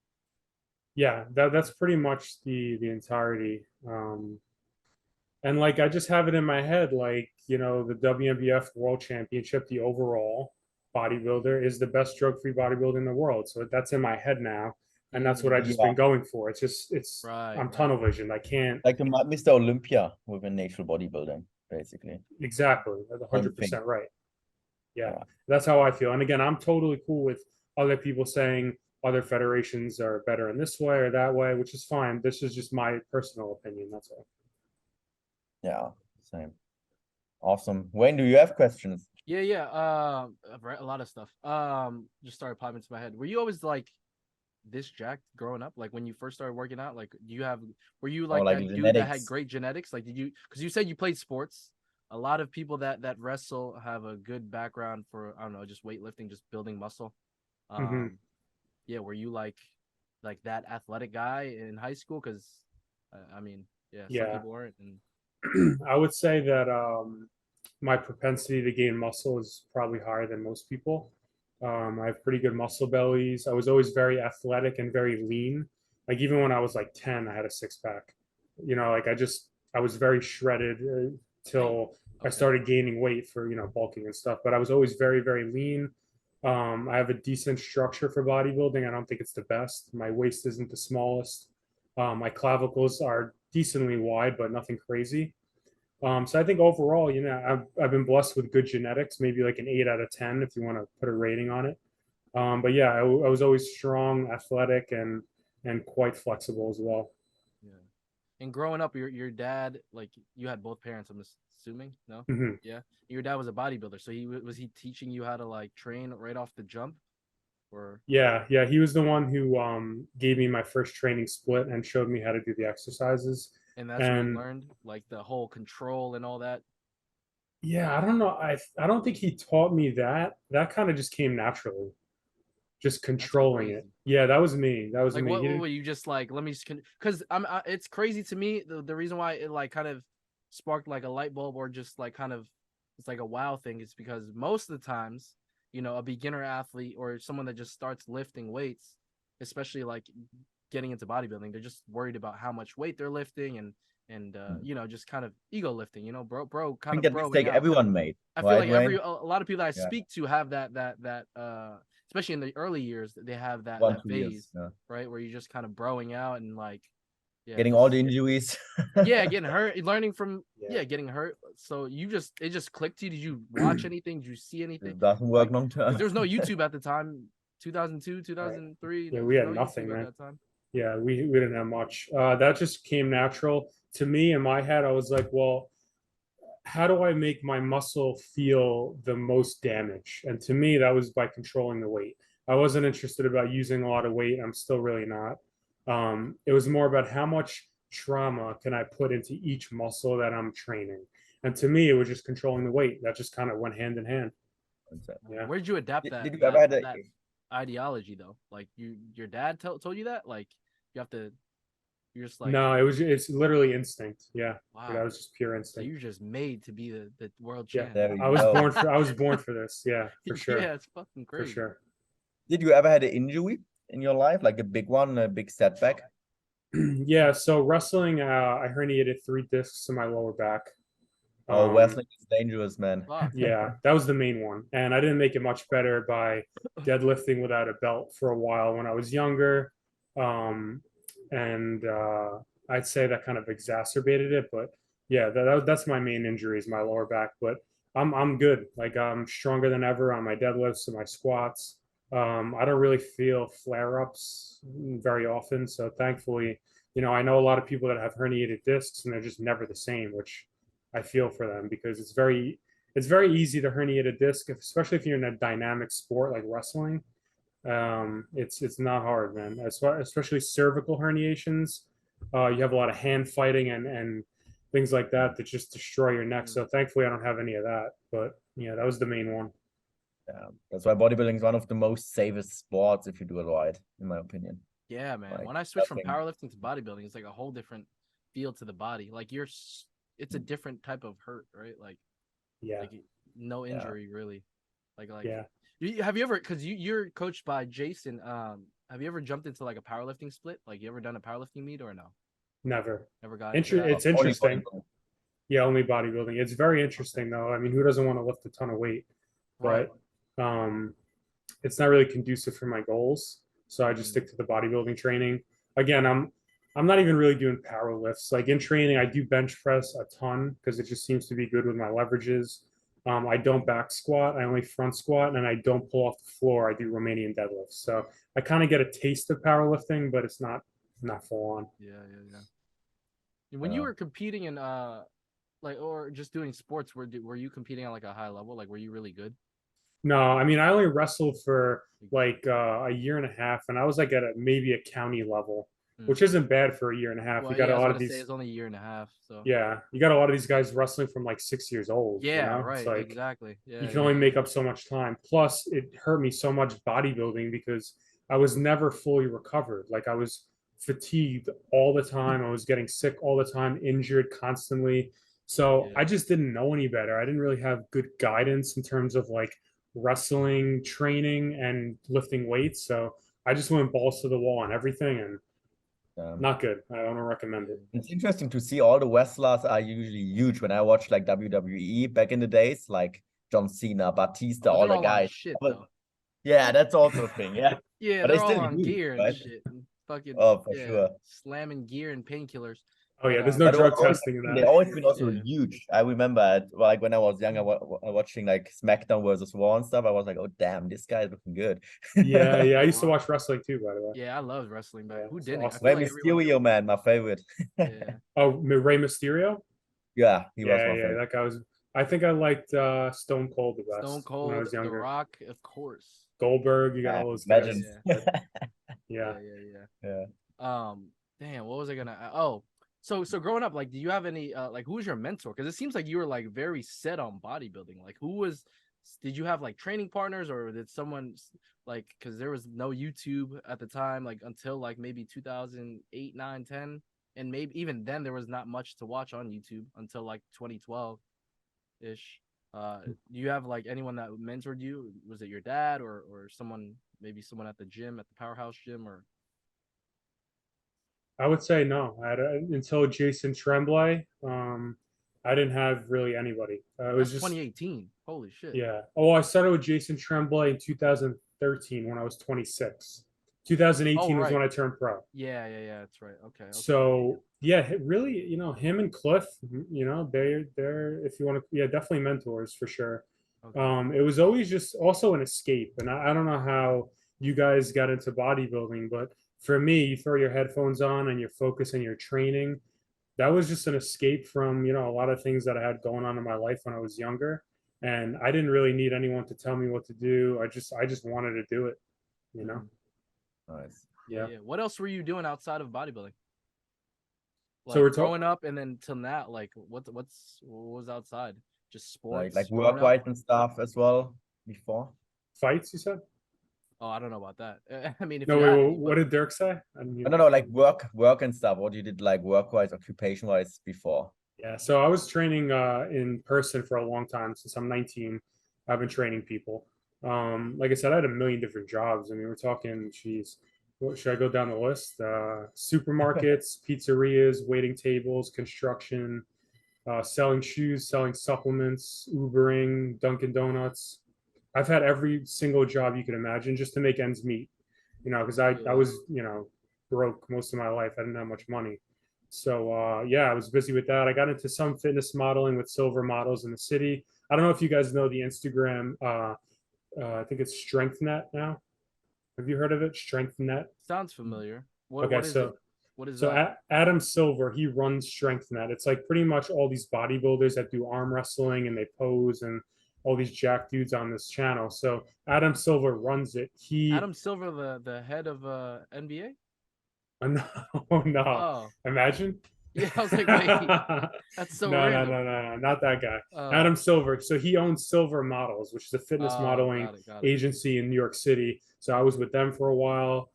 Yeah, that's pretty much the entirety. And like I just have it in my head, like, the WNBF World Championship, the overall bodybuilder, is the best drug-free bodybuilder in the world. So that's in my head now. And that's what I just been going for. I'm tunnel visioned. I can't, like the Mr. Olympia within natural bodybuilding, basically. Exactly. That's 100% right. Yeah, that's how I feel. And again, I'm totally cool with other people saying other federations are better in this way or that way, which is fine. This is just my personal opinion. That's all. Yeah, same. Awesome. Wayne, do you have questions? Yeah. I've read a lot of stuff. Just started popping into my head. Were you always like this jacked growing up? Like when you first started working out, like were you like that dude that had great genetics? Like because you said you played sports. A lot of people that wrestle have a good background for, I don't know, just weightlifting, just building muscle. Yeah, were you like that athletic guy in high school? Because some people weren't. And I would say that my propensity to gain muscle is probably higher than most people. I have pretty good muscle bellies. I was always very athletic and very lean. Like even when I was like 10, I had a six-pack. I was very shredded till I started gaining weight for, bulking and stuff. But I was always very, very lean. I have a decent structure for bodybuilding. I don't think it's the best. My waist isn't the smallest. My clavicles are decently wide, but nothing crazy. So I think overall, I've been blessed with good genetics, maybe like an 8 out of 10 if you want to put a rating on it. But yeah, I was always strong, athletic, and quite flexible as well. Yeah. And growing up, your dad, like you had both parents, I'm assuming, no? Yeah. Your dad was a bodybuilder, so was he teaching you how to like train right off the jump? Or yeah, he was the one who gave me my first training split and showed me how to do the exercises. And that's where you learned like the whole control and all that. Yeah, I don't know. I don't think he taught me that. That kind of just came naturally. Just controlling it. Yeah, that was me. That was like, me. What you just like? Let me just because it's crazy to me. The reason why it like kind of sparked like a light bulb or just like kind of it's like a wow thing is because most of the times, a beginner athlete or someone that just starts lifting weights, especially like getting into bodybuilding, they're just worried about how much weight they're lifting and just kind of ego lifting, bro kind of mistake everyone made. I feel like a lot of people that I speak to have that especially in the early years, they have that phase, right, where you're just kind of broing out and like getting all the injuries. Getting hurt, learning from getting hurt. So it just clicked to you. Did you watch anything? Did you see anything? It doesn't work long term. There was no YouTube at the time, 2002, 2003. Yeah, we had nothing, man. At that time. Yeah, we didn't have much. That just came natural to me. In my head, I was like, well, how do I make my muscle feel the most damage? And to me, that was by controlling the weight. I wasn't interested about using a lot of weight. I'm still really not. It was more about how much trauma can I put into each muscle that I'm training. And to me, it was just controlling the weight. That just kind of went hand in hand. Yeah. Where did you adapt that? Did you ever have that ideology though? Like your dad told you that? Like you have to. You're just like no. It's literally instinct. Yeah. Wow. That was just pure instinct. So you're just made to be the world champ. Yeah. I was born for this. Yeah, for sure. Yeah, it's fucking crazy. For sure. Did you ever had an injury in your life, like a big one, a big setback? Yeah. So wrestling, I herniated 3 discs in my lower back. Wrestling is dangerous, man. Yeah, that was the main one. And I didn't make it much better by deadlifting without a belt for a while when I was younger. And I'd say that kind of exacerbated it. But yeah, that's my main injury is my lower back. But I'm good. Like I'm stronger than ever on my deadlifts and my squats. I don't really feel flare-ups very often. So thankfully, I know a lot of people that have herniated discs and they're just never the same, which I feel for them because it's very easy to herniate a disc, especially if you're in a dynamic sport like wrestling. It's not hard, man. Especially cervical herniations. You have a lot of hand fighting and things like that just destroy your neck. So thankfully, I don't have any of that. But yeah, that was the main one. Yeah, that's why bodybuilding is one of the most safest sports if you do it right, in my opinion. Yeah, man. Like, When I switched from nothing- powerlifting to bodybuilding, it's like a whole different feel to the body. Like it's a different type of hurt, right? Like Yeah, no injury really. Like yeah. have you ever, because you're coached by Jason, have you ever jumped into like a powerlifting split? Like you ever done a powerlifting meet or no? Never. Never got into that? It's only interesting. bodybuilding. Yeah, only bodybuilding. It's very interesting though. I mean, who doesn't want to lift a ton of weight? Right. But it's not really conducive for my goals. So I just stick to the bodybuilding training. Again, I'm not even really doing power lifts. Like in training, I do bench press a ton because it just seems to be good with my leverages. I don't back squat. I only front squat, and I don't pull off the floor. I do Romanian deadlifts. So I kind of get a taste of powerlifting, but it's not full on. Yeah. When you were competing in like or just doing sports, were you competing at like a high level? Like were you really good? No, I mean I only wrestled for like a year and a half, and I was like at maybe a county level, which isn't bad for a year and a half. Well, You got yeah, a I was lot gonna of these. say it's only a year and a half, so Yeah, you got a lot of these guys wrestling from like 6 years old. yeah, You know? right, It's like exactly. Yeah, you can only make up so much time. Plus, it hurt me so much bodybuilding because I was never fully recovered. Like I was fatigued all the time. I was getting sick all the time, injured constantly. So Yeah. I just didn't know any better. I didn't really have good guidance in terms of like wrestling, training, and lifting weights. So I just went balls to the wall on everything and not good. I don't recommend it. It's interesting to see all the wrestlers are usually huge. When I watched like WWE back in the days, like John Cena, Batista, Oh, all they're the all on guys. shit But though. yeah, that's also a thing. Yeah, Yeah, but they they're all still on huge, gear and right? shit. And fucking Oh, for yeah, sure. slamming gear and painkillers. Oh yeah, But there's no But it was drug always, testing in they that. always been also Yeah. huge. I remember like when I was younger, watching like SmackDown versus Raw and stuff. I was like, oh damn, this guy is looking good. Yeah. I used to watch wrestling too, by the way. Yeah, I love wrestling, but Yeah, who it's didn't? I awesome. feel Rey like everyone. Mysterio, man, my favorite. Yeah. Oh, Rey Mysterio? Yeah, he was my Yeah, favorite. that guy was. I think I liked Stone Cold the best Stone when I Cold, was The younger. Rock, of course. Goldberg, you got Yeah, all those guys. legends. Yeah. Yeah. Damn, what was I gonna? Oh, so growing up, like, do you have any like who was your mentor? Because it seems like you were like very set on bodybuilding. Like, who was? Did you have like training partners, or did someone like? Because there was no YouTube at the time, like until like maybe 2008, 9, 10, and maybe even then there was not much to watch on YouTube until like 2012 ish. Do you have like anyone that mentored you? Was it your dad or someone, maybe someone at the gym, at the powerhouse gym, or? I would say no. Until Jason Tremblay, I didn't have really anybody. It was That's just 2018. Holy shit. yeah. Oh, I started with Jason Tremblay in 2013 when I was 26. 2018 was right. when I turned pro. Yeah, that's right. Okay. So yeah, really, him and Cliff, they're if you want to, yeah, definitely mentors for sure. Okay. It was always just also an escape, and I don't know how you guys got into bodybuilding, but for me, you throw your headphones on and you're focusing your training. That was just an escape from a lot of things that I had going on in my life when I was younger, and I didn't really need anyone to tell me what to do. I just wanted to do it. Nice. Yeah. What else were you doing outside of bodybuilding? Like, So we're growing up and then till now, like what was outside? Just sports? Like growing work up? wise and stuff as well before. fights, you said? Oh, I don't know about that. I mean, if No, you wait, had wait, any, what did Dirk say? I didn't hear. No, like work and stuff. What you did like work wise, occupation wise before. Yeah, so I was training in person for a long time. Since I'm 19, I've been training people. Like I said, I had a million different jobs. I mean, we're talking, geez, what should I go down the list? Supermarkets, pizzerias, waiting tables, construction, selling shoes, selling supplements, Ubering, Dunkin' Donuts. I've had every single job you can imagine just to make ends meet, because I was, broke most of my life. I didn't have much money. So yeah, I was busy with that. I got into some fitness modeling with silver models in the city. I don't know if you guys know the Instagram. I think it's StrengthNet now. Have you heard of it? StrengthNet. sounds familiar. What Okay, what is so it? What is so that? Adam Silver, he runs StrengthNet. It's like pretty much all these bodybuilders that do arm wrestling and they pose and all these jack dudes on this channel. So Adam Silver runs it. Adam Silver, the head of NBA. No, no. Oh, Imagine. yeah. I was like, wait, that's so random. No, not that guy. Oh, Adam Silver. So he owns Silver Models, which is a fitness oh, modeling got it. agency in New York City. So I was with them for a while.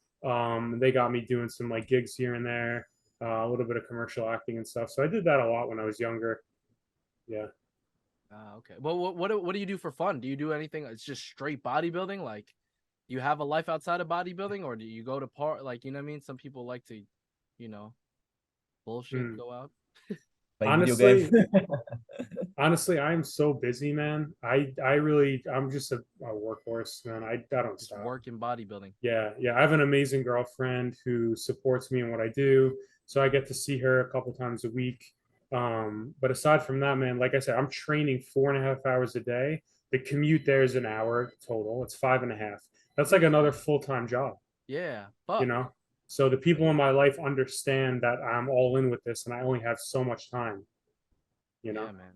They got me doing some like gigs here and there, a little bit of commercial acting and stuff. So I did that a lot when I was younger. Yeah. Okay. Well, what do you do for fun? Do you do anything? It's just straight bodybuilding. Like, do you have a life outside of bodybuilding, or do you go to like, you know what I mean? Some people like to, you know, bullshit, go out. Playing video Honestly, games. honestly, I am so busy, man. I'm just a workhorse, man. I don't Just stop. work in bodybuilding. Yeah, yeah. I have an amazing girlfriend who supports me in what I do. So I get to see her a couple times a week. But aside from that, man, like I said, I'm training 4.5 hours a day. The commute there is an hour total. It's 5.5. That's like another full-time job, Yeah, you fuck. know? So the people in my life understand that I'm all in with this and I only have so much time, you know? Yeah, man.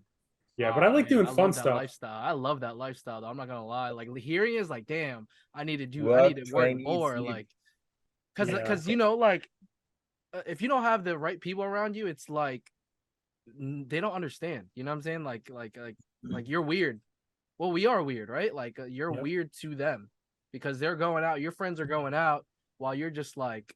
Yeah, but I Oh like man, doing I fun love that stuff. lifestyle. I love that lifestyle though. I'm not gonna lie. Like hearing is like, damn, I need Work, to work train, eat, more. sleep. Like, Yeah. cause you know, like, if you don't have the right people around you, it's like they don't understand. You know what I'm saying? Like you're weird. Well, we are weird, right? Like you're Yep. weird to them because they're going out. Your friends are going out while you're just like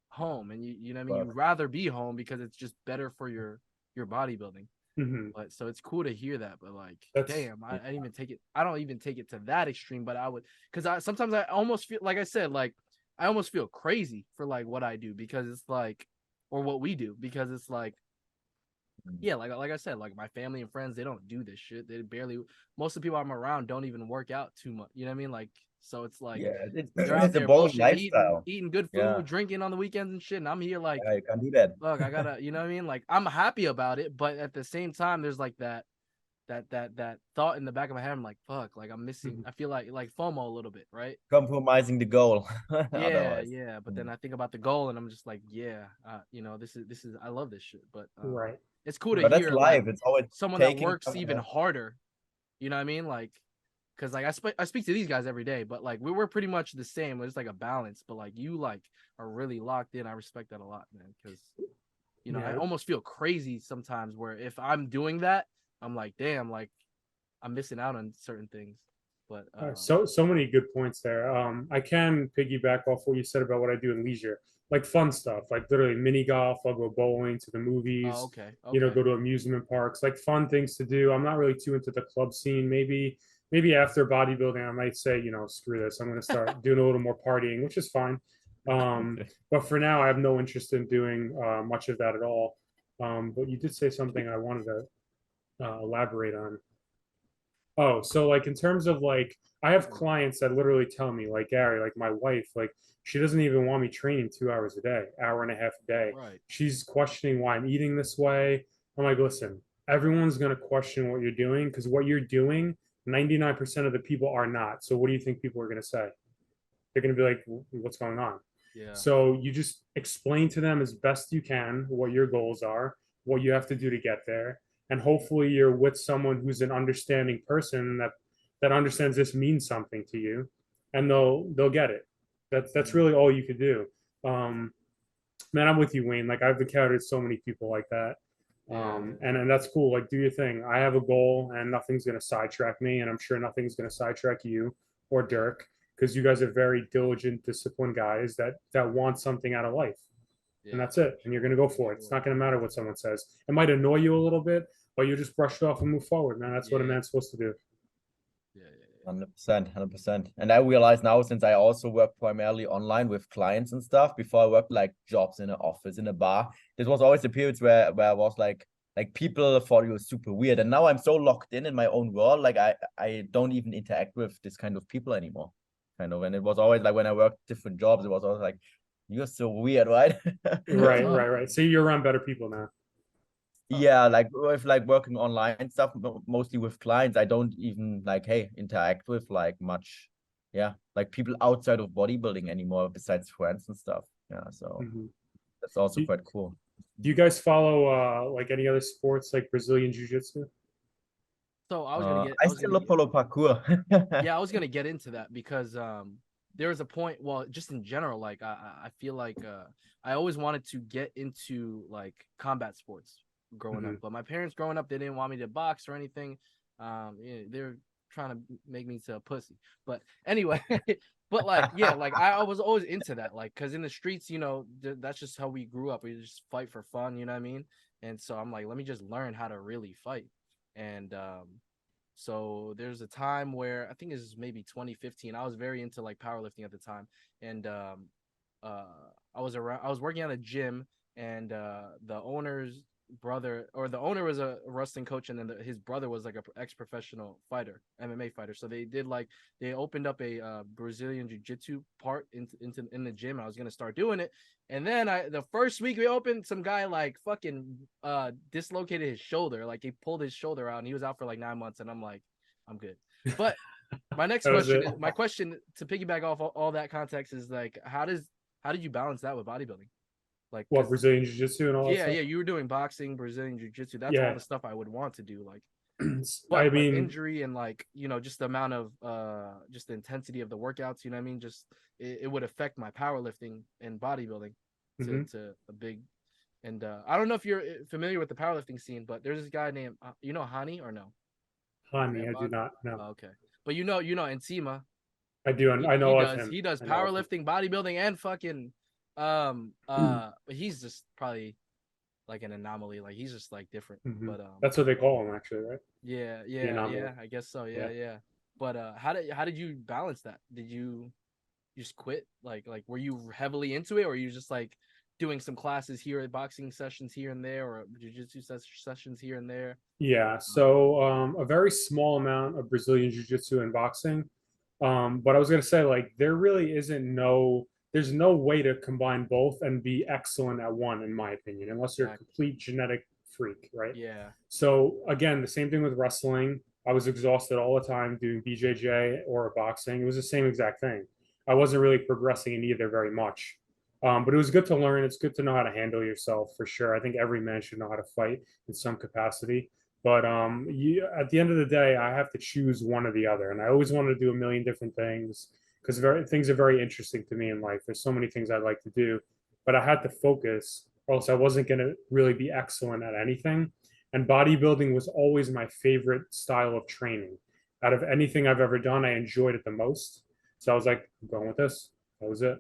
home, and you know what I mean. Fuck. You'd rather be home because it's just better for your bodybuilding. Mhm. But so it's cool to hear that. But like, That's damn, I didn't even take it. I don't even take it to that extreme. But I would, because I sometimes I almost feel like I said, like I almost feel crazy for like what I do because it's like, or what we do because it's like, yeah, like I said, like my family and friends, they don't do this shit. They barely. Most of the people I'm around don't even work out too much. You know what I mean? Like, so it's like Yeah, it's, they're out it's a there boring bullshit, eating lifestyle. good Yeah, food, drinking on the weekends and shit. And I'm here like, yeah, you can't do that. look, I gotta, you know what I mean? Like I'm happy about it, but at the same time, there's like that thought in the back of my head. I'm like, fuck, like I'm missing. Mhm. I feel like FOMO a little bit, right? Compromising the goal. Yeah, Otherwise. yeah. But then I think about the goal, and I'm just like, yeah, you know, this is I love this shit. But Right. it's cool to But that's hear like life. It's always someone that taking works even harder. You know what I mean? Like, cause like I speak to these guys every day, but like we're pretty much the same. There's like a balance, but like you like are really locked in. I respect that a lot, man. Cause you know I Yeah. almost feel crazy sometimes where if I'm doing that, I'm like, damn, like I'm missing out on certain things. But So many good points there. I can piggyback off what you said about what I do in leisure, like fun stuff, like literally mini golf. I'll go bowling, to the oh, movies, okay, go to amusement parks, like fun things to do. I'm not really too into the club scene. Maybe after bodybuilding, I might say, screw this. I'm going to start doing a little more partying, which is fine. But for now, I have no interest in doing much of that at all. But you did say something I wanted to elaborate on. Oh, so like in terms of like, I have clients that literally tell me, like Gary, like my wife, like she doesn't even want me training 2 hours a day, hour and a half a day. right, She's questioning why I'm eating this way. I'm like, listen, everyone's gonna question what you're doing because what you're doing, 99% of the people are not. So what do you think people are gonna say? They're gonna be like, what's going on? yeah, So you just explain to them as best you can what your goals are, what you have to do to get there, and hopefully you're with someone who's an understanding person that understands this means something to you, and they'll get it. That's really all you could do. Um, Man, I'm with you, Wayne. Like I've encountered so many people like that. yeah, And that's cool. Like, do your thing. I have a goal, and nothing's gonna sidetrack me, and I'm sure nothing's gonna sidetrack you or Dirk because you guys are very diligent, disciplined guys that want something out of life, and yeah, that's it. And you're gonna go for it. It's not gonna matter what someone says. It might annoy you a little bit, but you just brush it off and move forward, man. That's what a yeah, man's supposed to do. yeah, 100%, 100%. And I realize now, since I also work primarily online with clients and stuff, before I worked like jobs in an office, in a bar, this was always the periods where I was like people thought it was super weird. And now I'm so locked in my own world, like I don't even interact with this kind of people anymore. Kind of. And it was always like when I worked different jobs, it was always like, you're so weird, right? yeah. Right, Tough. right, right. So you're around better people now. Tough. Yeah, like with like working online stuff, mostly with clients, I don't even like, hey, interact with like much, yeah, like people outside of bodybuilding anymore besides friends and stuff. Yeah, so Mhm. that's also Do, quite cool. do you guys follow like any other sports like Brazilian Jiu-Jitsu? So I was gonna get. I I was still gonna love get. follow parkour. Yeah, I was gonna get into that because there was a point. Well, just in general, like I feel like I always wanted to get into like combat sports growing up, but my parents growing up they didn't want me to box or anything. They're trying to make me to a pussy. But anyway, but like yeah, like I was always into that, like because in the streets, that's just how we grew up. We just fight for fun, you know what I mean? And so I'm like, let me just learn how to really fight. And so there's a time where I think it's maybe 2015. I was very into like powerlifting at the time, and I was working at a gym, and the owner's brother, or the owner was a wrestling coach, and then his brother was like a ex-professional fighter, MMA fighter. So they opened up a Brazilian jiu-jitsu part in the gym. I was gonna start doing it, and then the first week we opened, some guy like fucking dislocated his shoulder, like he pulled his shoulder out, and he was out for like 9 months, and I'm like, I'm good. But my question to piggyback off all that context is like, how did you balance that with bodybuilding? Like, What, Brazilian Jiu-Jitsu and all that yeah, stuff? you were doing boxing, Brazilian jiu-jitsu. That's all Yeah. the stuff I would want to do. Like, I but mean, injury and like, just the amount of just the intensity of the workouts, you know what I mean? Just it would affect my powerlifting and bodybuilding to a big. And I don't know if you're familiar with the powerlifting scene, but there's this guy named Hani or no? Hani, I do not know. Oh, okay, but you know Enzima. I do. I know of him. He does I know of him. powerlifting, bodybuilding, and fucking but he's just probably like an anomaly. Like he's just like different. But That's what they call him, actually, right? yeah, I guess so. Yeah. But how did you balance that? Did you just quit? Like were you heavily into it, or were you just like doing some classes here, boxing sessions here and there, or jiu-jitsu sessions here and there? Yeah. So a very small amount of Brazilian Jiu-Jitsu and boxing. But I was gonna say, like, there's no way to combine both and be excellent at one, in my opinion, unless you're a complete genetic freak, right? Yeah. So again, the same thing with wrestling. I was exhausted all the time doing BJJ or boxing. It was the same exact thing. I wasn't really progressing in either very much. But it was good to learn. It's good to know how to handle yourself for sure. I think every man should know how to fight in some capacity. But at the end of the day, I have to choose one or the other. And I always wanted to do a million different things because things are very interesting to me in life. There's so many things I'd like to do, but I had to focus, or else I wasn't going to really be excellent at anything. And bodybuilding was always my favorite style of training. Out of anything I've ever done, I enjoyed it the most. So I was like, I'm going with this. That was it.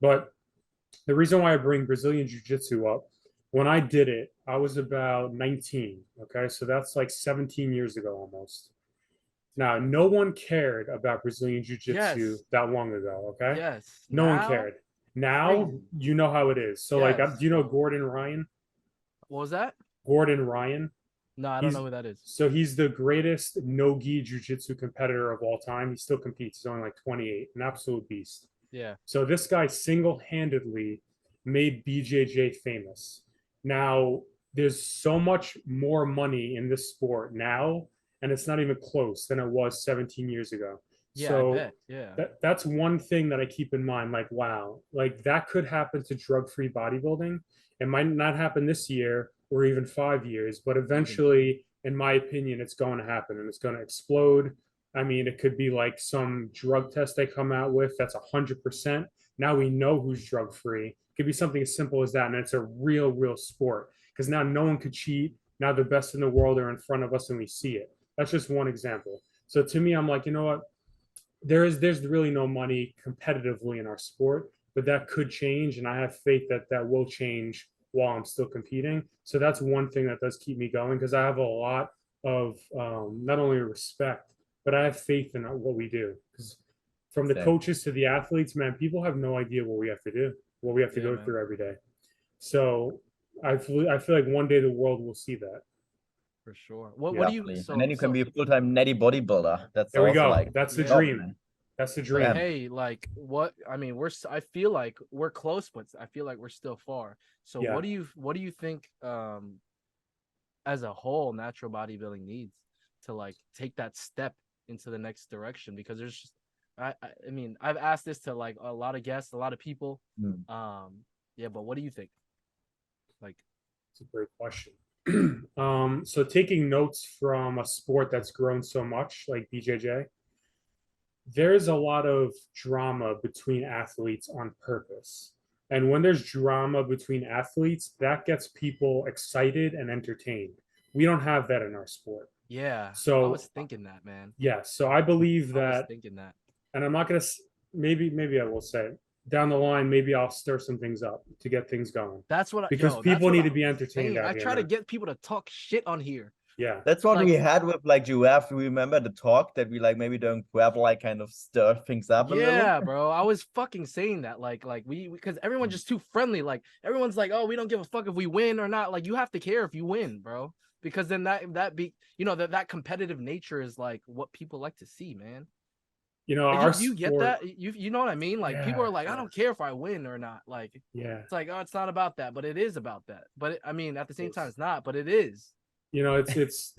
But the reason why I bring Brazilian Jiu Jitsu up, when I did it, I was about 19. Okay. So that's like 17 years ago almost. Now, no one cared about Brazilian Jiu Jitsu that long ago. Okay. Yes. No one cared. Now, you know how it is. So, like, do you know Gordon Ryan? What was that? Gordon Ryan. No, I don't know who that is. So he's the greatest no-gi jiu-jitsu competitor of all time. He still competes. He's only like 28, an absolute beast. Yeah. So this guy single-handedly made BJJ famous. Now, there's so much more money in this sport now, and it's not even close than it was 17 years ago. Yeah, so I bet. Yeah. That's one thing that I keep in mind. Like, wow, like that could happen to drug-free bodybuilding. It might not happen this year or even 5 years, but eventually, in my opinion, it's going to happen and it's going to explode. I mean, it could be like some drug test they come out with that's 100%. Now we know who's drug free. It could be something as simple as that, and it's a real sport because now no one could cheat. Now the best in the world are in front of us and we see it. That's just one example. So to me, I'm like, you know what? There's really no money competitively in our sport, but that could change, and I have faith that that will change while I'm still competing. So that's one thing that does keep me going because I have a lot of not only respect, but I have faith in what we do. Because from the coaches to the athletes, man, people have no idea what we have to do, what we have to go through every day. So I feel like one day the world will see that. For sure. What do you? And then you can be a full-time natty bodybuilder. That's there we go. Like, that's the dream. Man. That's the dream. Hey, like what? I mean, I feel like we're close, but I feel like we're still far. So what do you think? As a whole, natural bodybuilding needs to like take that step into the next direction, because there's just, I mean, I've asked this to like a lot of guests, a lot of people. Yeah, but what do you think? Like, it's a great question. So taking notes from a sport that's grown so much, like BJJ, there's a lot of drama between athletes on purpose. And when there's drama between athletes, that gets people excited and entertained. We don't have that in our sport. Yeah, I So, was thinking that, man. yeah, so I believe I was that, thinking that. and I'm not going to, maybe I will say down the line, maybe I'll stir some things up to get things going That's what because that's people what need I to be was entertained saying. out I here, try to man. get people to talk shit on here. Yeah. That's what Like- we had with like UF. Remember the talk that we like maybe don't grab like kind of stir things up a little? Yeah, bro. I was fucking saying that. Like we because everyone's just too friendly. Like everyone's like, oh, we don't give a fuck if we win or not. Like you have to care if you win, bro. Because then that be that competitive nature is like what people like to see, man. You know, Like, our you get sport, that? You know what I mean? Like people Yeah, are like, I yeah. don't care if I win or not. Like yeah. it's like, oh, it's not about that, but it is about that. But I mean, at the same time, it's not, but it is. You know, that's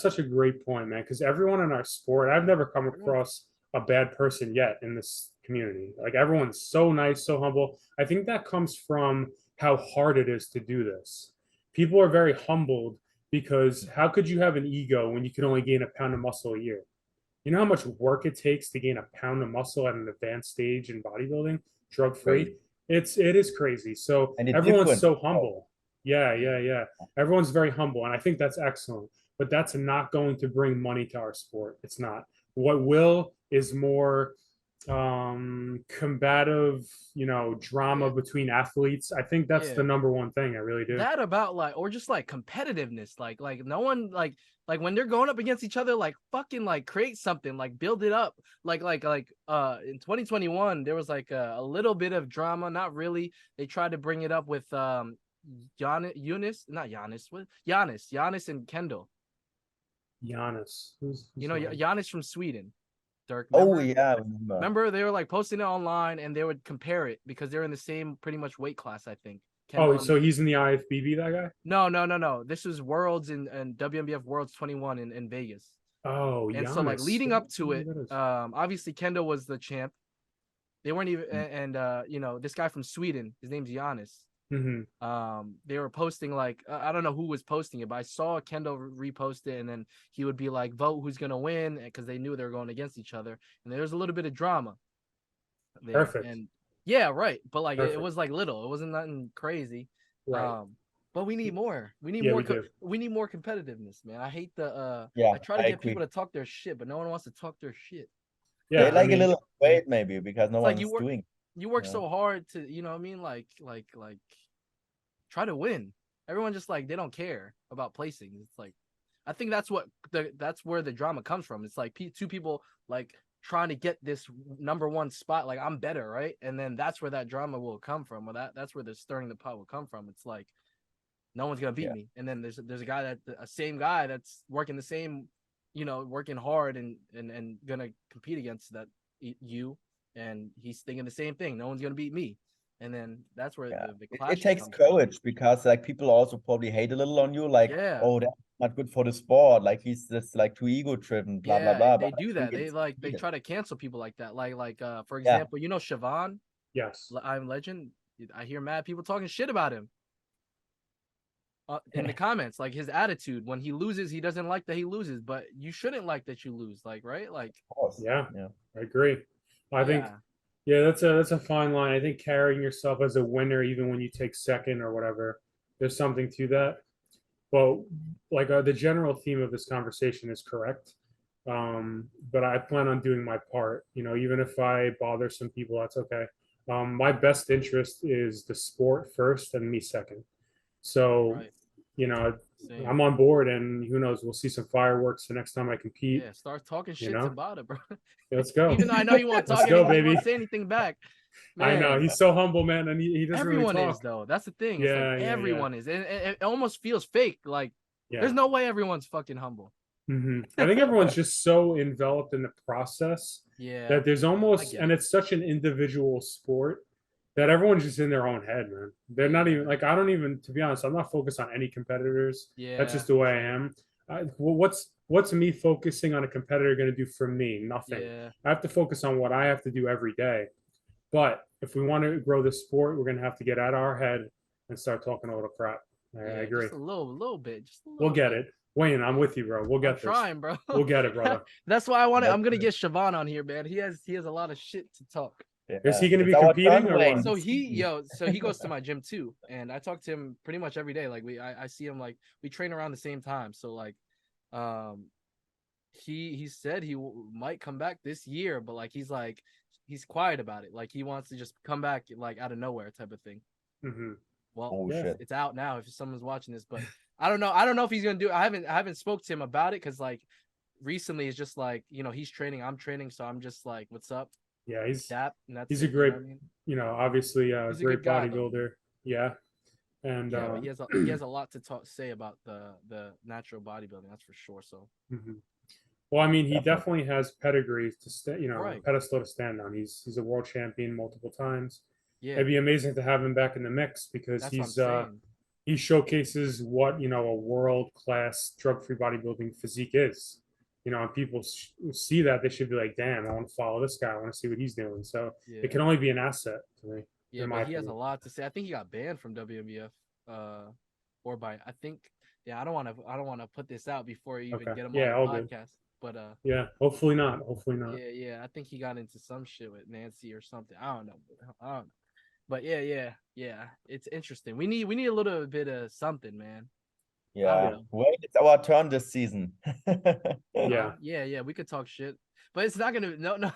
such a great point, man. Because everyone in our sport, I've never come across a bad person yet in this community. Like everyone's so nice, so humble. I think that comes from how hard it is to do this. People are very humbled because how could you have an ego when you can only gain a pound of muscle a year? You know how much work it takes to gain a pound of muscle at an advanced stage in bodybuilding, drug free? It is crazy. So And it's everyone's different. so humble. Yeah. Everyone's very humble, and I think that's excellent. But that's not going to bring money to our sport. It's not. What will is more combative, drama between athletes. I think that's the number one thing. I really do. That about or just like competitiveness, like no one like when they're going up against each other, like fucking like create something, like build it up, like in 2021 there was like a little bit of drama, not really. They tried to bring it up with Giannis and Kendall. Giannis, who's Giannis from Sweden. Dirk. Oh yeah, Remember they were like posting it online and they would compare it because they're in the same pretty much weight class, I think. Oh, so he's in the IFBB, that guy? No. This was Worlds and WNBF Worlds 21 in Vegas. Oh, and Giannis. so like leading up to it, obviously Kendall was the champ. They weren't even, and this guy from Sweden, his name's Giannis. They were posting like I don't know who was posting it, but I saw Kendall repost it, and then he would be like, vote who's gonna win, because they knew they were going against each other, and there was a little bit of drama there. Perfect. And yeah, right, but like it was like little, it wasn't nothing crazy. Right. But we need more. We need we need more competitiveness, man. I hate the I try to get people to talk their shit, but no one wants to talk their shit. Yeah, they like a little weight maybe because no one's doing. You work so hard to, you know what I mean? Like try to win. Everyone just like, they don't care about placing. It's like, I think that's where the drama comes from. It's like two people like trying to get this number one spot. Like I'm better, right? And then that's where that drama will come from. Or that's where the stirring the pot will come from. It's like, no one's gonna beat me. And then there's a guy same guy that's working the same, working hard and gonna compete against you. And he's thinking the same thing. No one's gonna beat me, and then that's where the clash. It takes courage because like people also probably hate a little on you, like, oh, that's not good for the sport. Like he's just like too ego driven, blah blah blah. They do that. They try to cancel people like that. Like for example, Siobhan. Yes. I'm Legend. I hear mad people talking shit about him in the comments. Like his attitude when he loses, he doesn't like that he loses, but you shouldn't like that you lose. Like right, like. Yeah, I agree. I think, that's a fine line. I think carrying yourself as a winner, even when you take second or whatever, there's something to that. But like the general theme of this conversation is correct. But I plan on doing my part. Even if I bother some people, that's okay. My best interest is the sport first and me second. So, Same. I'm on board, and who knows, we'll see some fireworks the next time I compete. Yeah, start talking shit about it, bro. Let's go. Even though I know you won't talk, baby. Won't say anything back. Man. I know he's so humble, man, and he doesn't everyone really talk. Is though. That's the thing. It's everyone is, and it almost feels fake. Like there's no way everyone's fucking humble. I think everyone's just so enveloped in the process that there's almost, and it's such an individual sport that everyone's just in their own head, man. They're not even like, I don't even, to be honest, I'm not focused on any competitors. That's just the way I am. What's me focusing on a competitor going to do for me? Nothing. I have to focus on what I have to do every day. But if we want to grow this sport, we're going to have to get out of our head and start talking a little crap. I agree. Just a little bit. Just a We'll little get bit. it. Wayne, I'm with you, bro. We'll get I'm this. trying, bro. We'll get it, brother. That's why I want to. I'm gonna That's get Siobhan on here, man. He has a lot of shit to talk. Is he going to It's be our competing turn, or Wayne. what? So he goes to my gym too, and I talk to him pretty much every day. Like I see him, like we train around the same time. So like, he said he might come back this year, but like he's quiet about it. Like he wants to just come back like out of nowhere type of thing. Mm-hmm. Well, shit. it's out now if someone's watching this, but I don't know if he's gonna do it. I haven't spoke to him about it because like recently it's just like, you know, he's training, I'm training, so I'm just like, what's up? Yeah, he's a great, you know what I mean? Obviously He's a great good guy, bodybuilder. Yeah. And yeah, but he has a lot to say about the natural bodybuilding, that's for sure. So well, I mean, he definitely has pedigree to Right. a pedestal to stand on. He's a world champion multiple times. yeah, It'd be amazing to have him back in the mix because that's what I'm saying. he showcases what a world class drug free bodybuilding physique is. And people see that, they should be like, damn, I want to follow this guy. I want to see what he's doing. So Yeah. it can only be an asset to me. Yeah, but he has a lot to say. I think he got banned from WNBF, or by I think. Yeah, I don't want to put this out before you even get him on the podcast. But yeah, hopefully not. Hopefully not. Yeah. I think he got into some shit with Nancy or something. I don't know. But yeah. It's interesting. We need a little bit of something, man. Yeah, wait, it's our turn this season. Yeah. We could talk shit, but it's not gonna. No.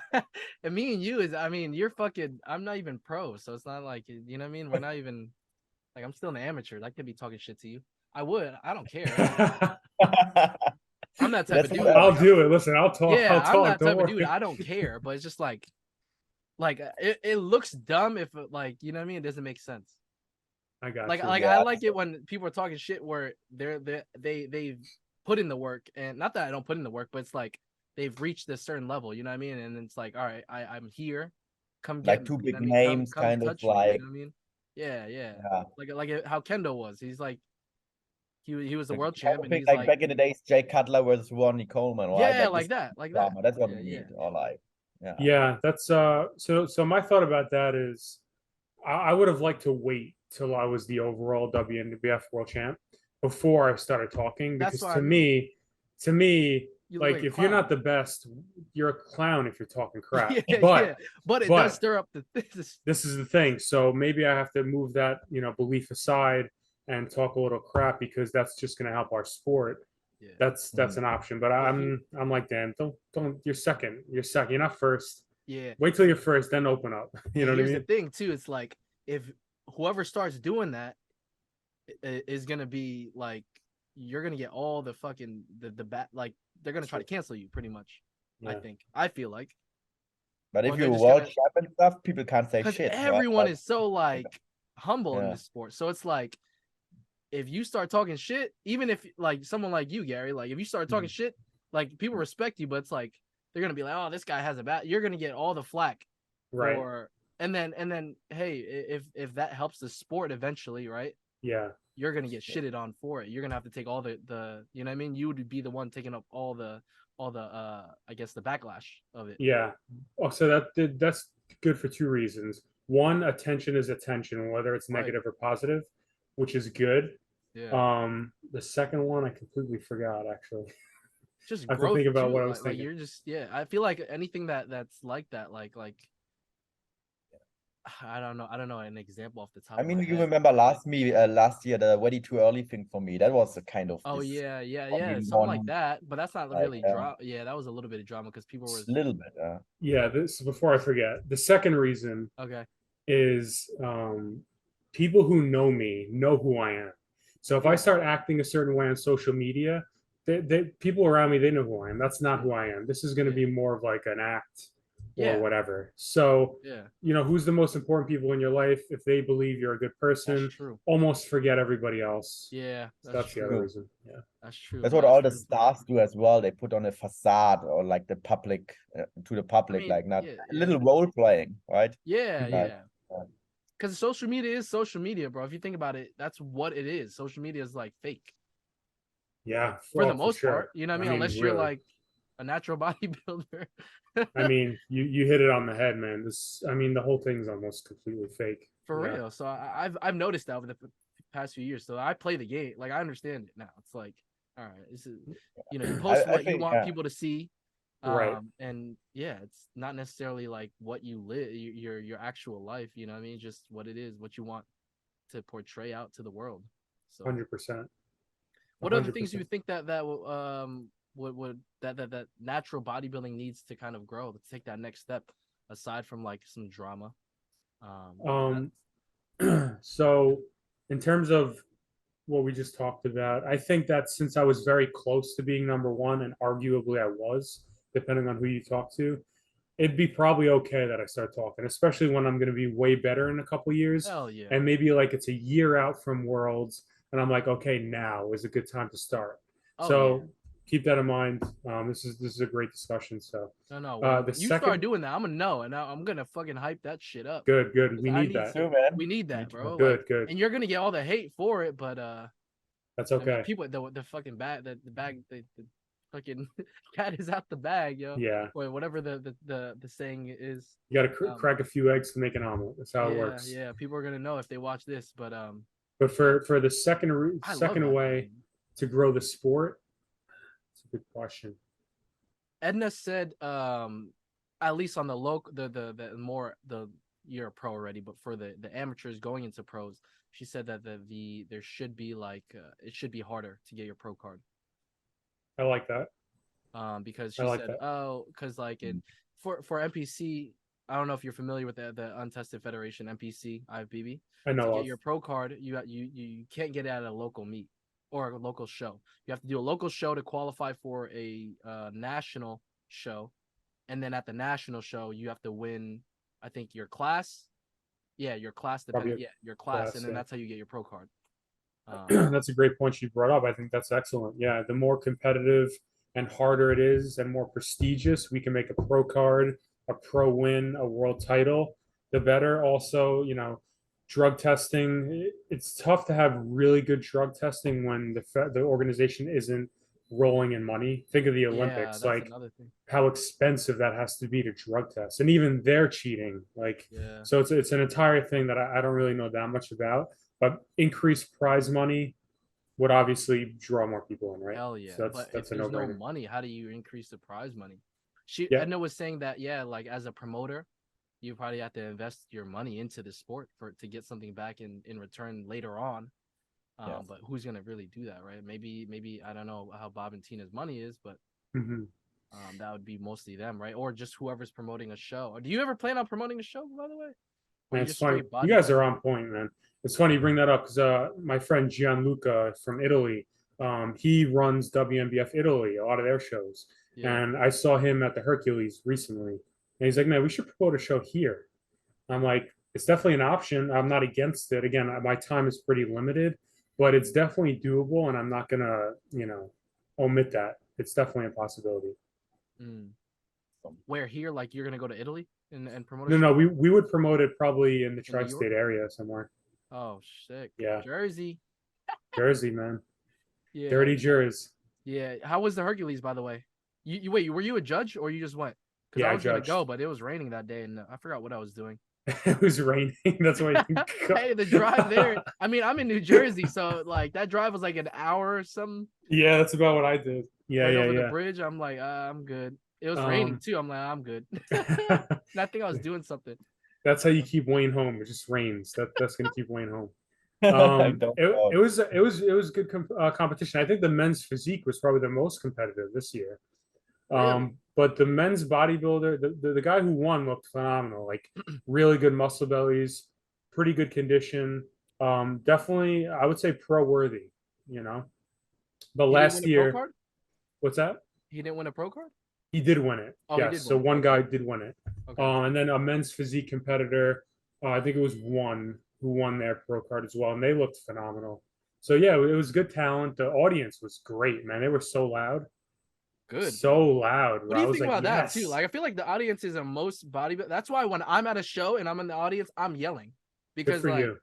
And me and you I mean, you're fucking. I'm not even pro, so it's not like, you know what I mean. We're not even like, I'm still an amateur. I could be talking shit to you. I don't care. I'm that type of dude. I'll do it. Listen, I'll talk. Yeah, I'm that type of dude. I don't care, but it's just like it looks dumb if like, you know what I mean. It doesn't make sense. I got like you. I like it when people are talking shit where they've put in the work, and not that I don't put in the work, but it's like they've reached a certain level, you know what I mean? And it's like, all right, I'm here, come get like two me, big you know what I mean? names, Come kind of touch me, like, you know what I mean? Yeah. Like how Kendo was. He's like he was the world champ, and he's like back in the days, Jay Cutler versus Ronnie Coleman, right? yeah, like that. drama. That's what we need. Or like, yeah, that's so my thought about that is I would have liked to wait till I was the overall WNBF world champ before I started talking, because to me, like, if you're not the best, you're a clown if you're talking crap. But it does stir up this is the thing. So maybe I have to move that belief aside and talk a little crap, because that's just going to help our sport. Yeah. That's an option. But I'm like, Dan, don't you're second. You're not first. Yeah. Wait till you're first, then open up. You know what I mean? Here's the thing too. It's like, if whoever starts doing that is gonna be like, you're gonna get all the fucking the bat, like they're gonna try to cancel you pretty much. Yeah. I feel like. But if you're world champ and stuff, people can't say shit. Because everyone is so like humble in this sport. So it's like, if you start talking shit, even if like someone like you, Gary, like if you start talking shit, like people respect you, but it's like they're gonna be like, oh, this guy has a bat. You're gonna get all the flack, right? And then hey, if that helps the sport eventually, right? Yeah, you're gonna get shitted on for it. You're gonna have to take all the you know what I mean. You would be the one taking up all the I guess the backlash of it. Yeah. Oh, so that's good for two reasons. One, attention is attention, whether it's negative or positive, which is good. Yeah. The second one I completely forgot, actually. Just I have to think about what I was thinking. Like you're just I feel like anything that's like that, like I don't know an example off the top. I mean, you remember last year, the way too early thing for me. That was a kind of something like that. But that's not really drama. Yeah, that was a little bit of drama because people were a little bit. Yeah. This before I forget, the second reason. Okay. Is people who know me know who I am. So if I start acting a certain way on social media, people around me, they know who I am. That's not who I am. This is going to be more of like an act or whatever. So, who's the most important people in your life? If they believe you're a good person, almost forget everybody else. Yeah, that's the other reason. Yeah, that's true. That's what all the stars do as well. They put on a facade, or like the public to the public, like not a little role playing, right? Yeah. Because social media is social media, bro. If you think about it, that's what it is. Social media is like fake. Yeah, for the most part, you know what I mean? Unless you're like a natural bodybuilder. I mean, you hit it on the head, man. The whole thing's almost completely fake. For real. So I've noticed that over the past few years. So I play the game. Like, I understand it now. It's like, all right, this is, you I post what you think, want yeah. people to see. Right. And yeah, it's not necessarily like what you live, your actual life, you know what I mean? Just what it is, what you want to portray out to the world. So 100%. what other things do you think that that natural bodybuilding needs to kind of grow to take that next step, aside from like some drama? So in terms of what we just talked about, I think that since I was very close to being number one, and arguably I was, depending on who you talk to, it'd be probably okay that I start talking, especially when I'm going to be way better in a couple years. Hell yeah. And maybe like it's a year out from Worlds, and I'm like, okay, now is a good time to start. Oh, So yeah. keep that in mind. This is a great discussion. So No, the when you second, start doing that, I'm gonna know, and I'm gonna fucking hype that shit up. good. We I need that. Too, man. We need Me that, too. bro. Good, Like, good. and you're gonna get all the hate for it, but That's I mean, okay. people, the fucking bag, the bag, the fucking cat is out the bag, yo. Yeah. Or whatever the saying is. You got to crack a few eggs to make an omelet. That's how it works. Yeah. People are gonna know if they watch this, but But for the second I love second that way game. to grow the sport, it's a good question. Edna said, at least on the local, the more the you're a pro already, but for the amateurs going into pros, she said that there should be like it should be harder to get your pro card. I like that. Because she I like said, that. oh, because like for NPC, I don't know if you're familiar with the Untested Federation, NPC, IFBB. I know To get of. your pro card, you can't get it at a local meet or a local show. You have to do a local show to qualify for a national show, and then at the national show, you have to win, I think, your class. Yeah, your class, depending. Probably Yeah, your class, class, and then yeah. that's how you get your pro card. That's a great point you brought up. I think that's excellent. Yeah, the more competitive and harder it is and more prestigious we can make a pro card, a pro win, a world title, the better. Also, drug testing, it's tough to have really good drug testing when the organization isn't rolling in money. Think of the Yeah, Olympics, that's like another thing. how expensive that has to be to drug test, and even they're cheating. Like, Yeah. so it's an entire thing that I don't really know that much about. But increased prize money would obviously draw more people in, right? Hell yeah. So But if that's a there's no no-brainer. money, how do you increase the prize money? Yeah. Edna was saying that, yeah, like as a promoter, you probably have to invest your money into the sport to get something back in return later on. Yes. But who's gonna really do that, right? Maybe I don't know how Bob and Tina's money is, but Mhm. that would be mostly them, right? Or just whoever's promoting a show. Do you ever plan on promoting a show, by the way? Or Man, you it's just funny. straight You guys bodybuilding? are on point, man. It's funny you bring that up because my friend Gianluca from Italy, he runs WNBF Italy, a lot of their shows. Yeah. And I saw him at the Hercules recently. And he's like, man, we should promote a show here. I'm like, it's definitely an option. I'm not against it. Again, my time is pretty limited, but it's definitely doable. And I'm not going to, omit that. It's definitely a possibility. Where here, like you're gonna go to Italy and promote a No, show? we would promote it probably in the In New York? tri-state area somewhere. Oh, sick. Yeah. Jersey. Jersey, man. Yeah. Dirty Jersey. Yeah. How was the Hercules, by the way? You wait, were you a judge or you just went? Because Yeah, I I was gonna judged. go, but it was raining that day and I forgot what I was doing. It was raining. That's why. Hey, the drive there. I mean, I'm in New Jersey, so like that drive was like an hour or something. Yeah, that's about what I did. Yeah, right yeah, over yeah. the bridge. I'm like, I'm good. It was raining too. I'm like, I'm good. And I think I was doing something. That's how you keep Wayne home. It just rains. That's gonna keep Wayne home. I don't know. It was good competition. I think the men's physique was probably the most competitive this year. Really? But the men's bodybuilder, the guy who won looked phenomenal. Like really good muscle bellies, pretty good condition. Definitely, I would say pro worthy. But He didn't last win a pro year, card? what's that? He didn't win a pro card? He did win it. Oh, he yes. did So win it. one Okay. guy did win it. Okay. And then a men's physique competitor, I think it was one who won their pro card as well, and they looked phenomenal. So yeah, it was good talent. The audience was great, man. They were so loud. Good. So loud. What do you I was think like, about that yes. too? Like, I feel like the audience is a most bodybuilding. That's why when I'm at a show and I'm in the audience, I'm yelling Good because for like you.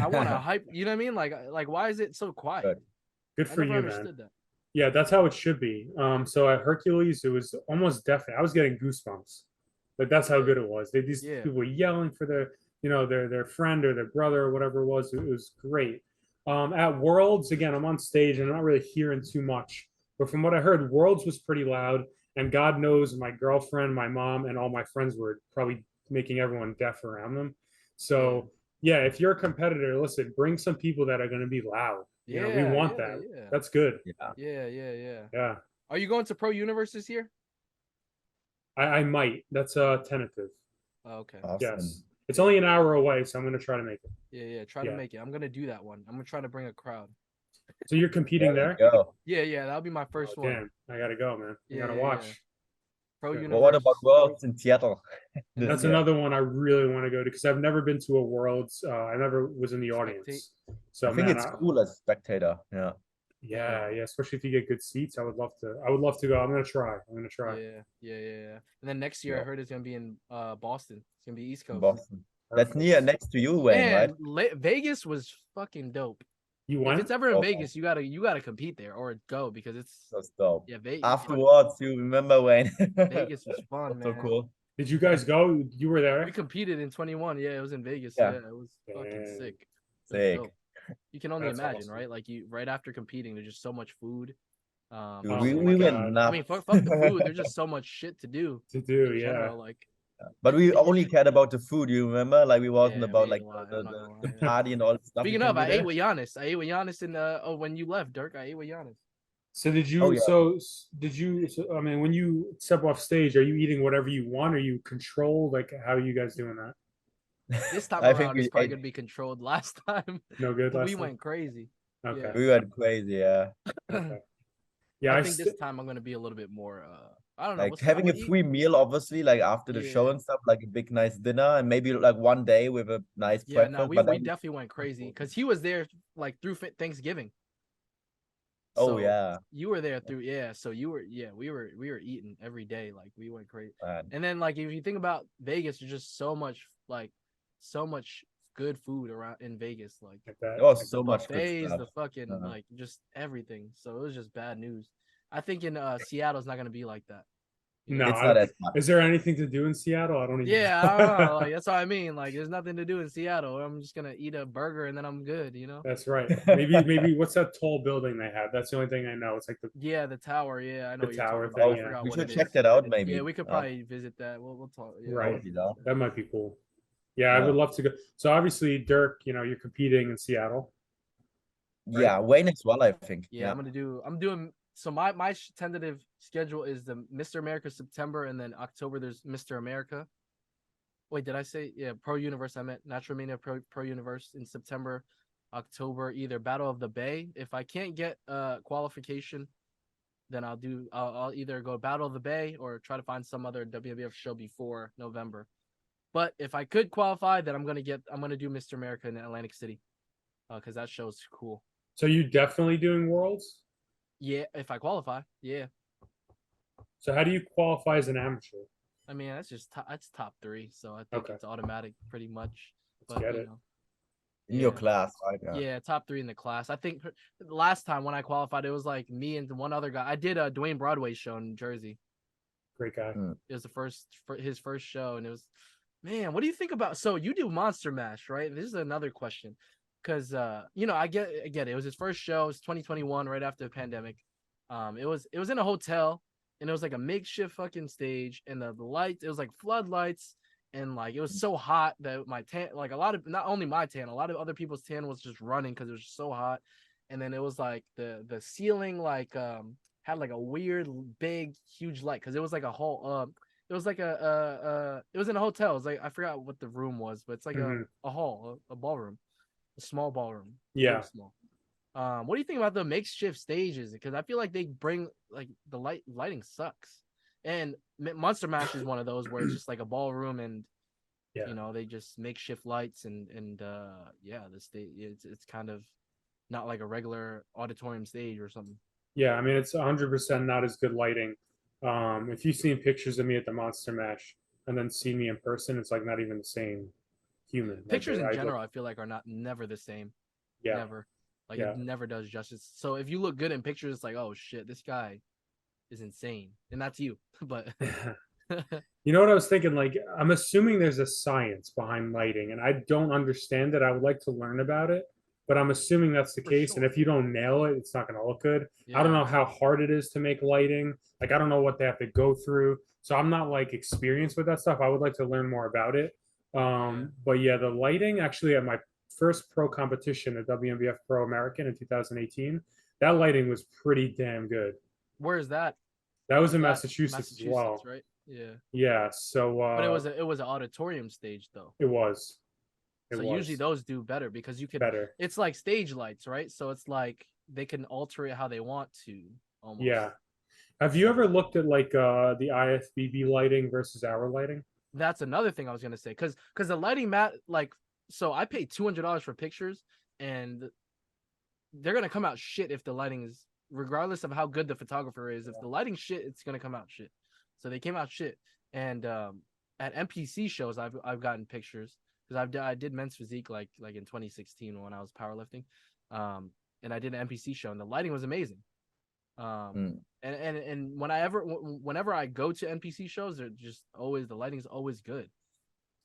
I want to hype. You know what I mean? Like why is it so quiet? Good for I never you, understood man. that. Yeah, that's how it should be. So at Hercules, it was almost deafening. I was getting goosebumps. Like that's how good it was. These Yeah. people were yelling for their friend or their brother or whatever it was. It was great. At Worlds, again, I'm on stage and I'm not really hearing too much. But from what I heard, Worlds was pretty loud. And God knows my girlfriend, my mom, and all my friends were probably making everyone deaf around them. So, yeah, if you're a competitor, listen, bring some people that are going to be loud. You know, we Yeah, want yeah, that. yeah. That's good. Yeah. Yeah. Yeah. Are you going to Pro Universe this year? I might. That's tentative. Oh, okay. Awesome. Yes. It's only an hour away, so I'm going to try to make it. Yeah. Try to make it. I'm gonna do that one. I'm gonna try to bring a crowd. So you're competing There there? you go. Yeah. That'll be my first one. Damn, I got to go, man. I got to Yeah. watch. Pro Well, Universe. Well, what about Worlds in Seattle? That's another one I really want to go to because I've never been to a Worlds. I never was in the audience. So I think man, it's cool as a spectator. Yeah. yeah, especially if you get good seats. I would love to. I would love to go. I'm gonna try. Yeah. And then next year, I heard it's gonna be in Boston. It's gonna be East Coast. Boston. That's near next to you, Wayne, right? Vegas was fucking dope. You If went? it's ever in Vegas, you gotta compete there or go because it's That's dope. yeah. Vegas. Afterwards, you remember, Wayne? Vegas was fun, man. So cool. Did you guys go? You were there? We competed in 21. Yeah, it was in Vegas. Yeah. Yeah, it was fucking Dang. sick. It was Sick. dope. You can only That's imagine, awesome. right? Like you right after competing, there's just so much food. Dude, Oh we my went God. nuts. I mean, fuck the food. There's just so much shit to do. To do, in yeah. general, like But we only cared about the food, you remember? Like, we wasn't Yeah, about we like ate a lot, I'm not gonna the lie. party and all the stuff. speaking you of, can I do ate there. with Giannis. I ate with Giannis in when you left, Dirk. I ate with Giannis. So did you? Oh, yeah. So did you? So, I mean, when you step off stage, are you eating whatever you want? Are you controlled? Like, how are you guys doing that? This time I think around, it's we probably ate- gonna be controlled. Last time, No good. Last we time? went crazy. Okay. Yeah. We went crazy, yeah. Okay. Yeah, I think this time I'm gonna be a little bit more. I don't know. Like What's having a I'm gonna eat- free meal, obviously, like after the show Yeah. and stuff, like a big nice dinner, and maybe like one day with a nice Yeah, breakfast. no, we but we then, definitely went crazy because he was there like through Thanksgiving. oh So yeah, you were there through so you were we were eating every day, like we went crazy. man. And then like if you think about Vegas, there's just so much good food around in Vegas, like like that. Oh, so much good buffets, stuff. the fucking Uh-huh. like just everything. So it was just bad news. I think in Seattle's not gonna be like that. You No, know? It's I not don't- as much. Is there anything to do in Seattle? I don't even. Yeah, I don't know. Like that's what I mean. Like there's nothing to do in Seattle. I'm just gonna eat a burger and then I'm good, you know? That's right. Maybe what's that tall building they have? That's the only thing I know. It's like the Yeah, the tower. Yeah, I know The what you're tower talking thing, about. I yeah. forgot We what should it check is. that out, maybe. Yeah, we could probably visit that. We'll talk. Yeah. Right. You know? that might be cool. Yeah, I Yeah. would love to go. So obviously, Dirk, you're competing in Seattle. Right. Yeah, Wayne as well, I think. Yeah, I'm doing. So my tentative schedule is the Mr. America September, and then October there's Mr. America. Wait, did I say Pro Universe? I meant Natural Mania Pro Universe in September, October either Battle of the Bay. If I can't get qualification, then I'll either go Battle of the Bay or try to find some other WNBF show before November. But if I could qualify, then I'm gonna do Mr. America in Atlantic City, because that show's cool. So you definitely doing Worlds? Yeah, if I qualify, yeah. So how do you qualify as an amateur? I mean, that's top 3, so I think Okay. it's automatic pretty much. Let's get it. In your class, right? Yeah, top 3 in the class. I think last time when I qualified, it was like me and one other guy. I did a Dwayne Broadway show in Jersey. Great guy. It was his first show, and it was, man, what do you think about? So you do Monster Mash, right? This is another question, because I get it. It was his first show. It was 2021, right after the pandemic. It was in a hotel, and it was like a makeshift fucking stage, and the lights, it was like floodlights, and like it was so hot that my tan, like not only my tan, a lot of other people's tan was just running because it was just so hot. And then it was like the ceiling like had like a weird big huge light because it was like a whole it was like it was in a hotel. It was like I forgot what the room was, but it's like a hall, a ballroom, a small ballroom. Yeah. Very small. What do you think about the makeshift stages? Because I feel like they bring like the lighting sucks, and Monster Mash is one of those where it's just like a ballroom and they just makeshift lights and the stage it's kind of not like a regular auditorium stage or something. Yeah, I mean it's 100% not as good lighting. If you've seen pictures of me at the Monster Mash and then see me in person, it's like not even the same human. Pictures in general, I feel like are never the same. Yeah. Never. Like it never does justice. So if you look good in pictures, it's like, oh shit, this guy is insane, and that's you. But you know what I was thinking? Like, I'm assuming there's a science behind lighting, and I don't understand it. I would like to learn about it. but I'm assuming that's the For case. And sure. if you don't nail it, it's not going to look good. I Yeah. don't know how hard it is to make lighting. Like, I don't know what they have to go through. So I'm not like experienced with that stuff. I would like to learn more about it. But yeah, the lighting actually at my first pro competition at WNBF Pro American in 2018, that lighting was pretty damn good. Where is that? That was in That Massachusetts as well. right? Yeah. Yeah, so But it was an auditorium stage though. it was. It So was usually those do better because you can better. it's like stage lights, right? So it's like they can alter it how they want to almost. Yeah. Have you ever looked at like the IFBB lighting versus our lighting? That's another thing I was gonna say. Cause the lighting mat, like, so I paid $200 for pictures and they're gonna come out shit if the lighting is, regardless of how good the photographer is, if the lighting shit, it's gonna come out shit. So they came out shit. And at NPC shows I've gotten pictures because I did men's physique like in 2016 when I was powerlifting, and I did an NPC show and the lighting was amazing. And whenever I go to NPC shows, they're just always, the lighting's always good.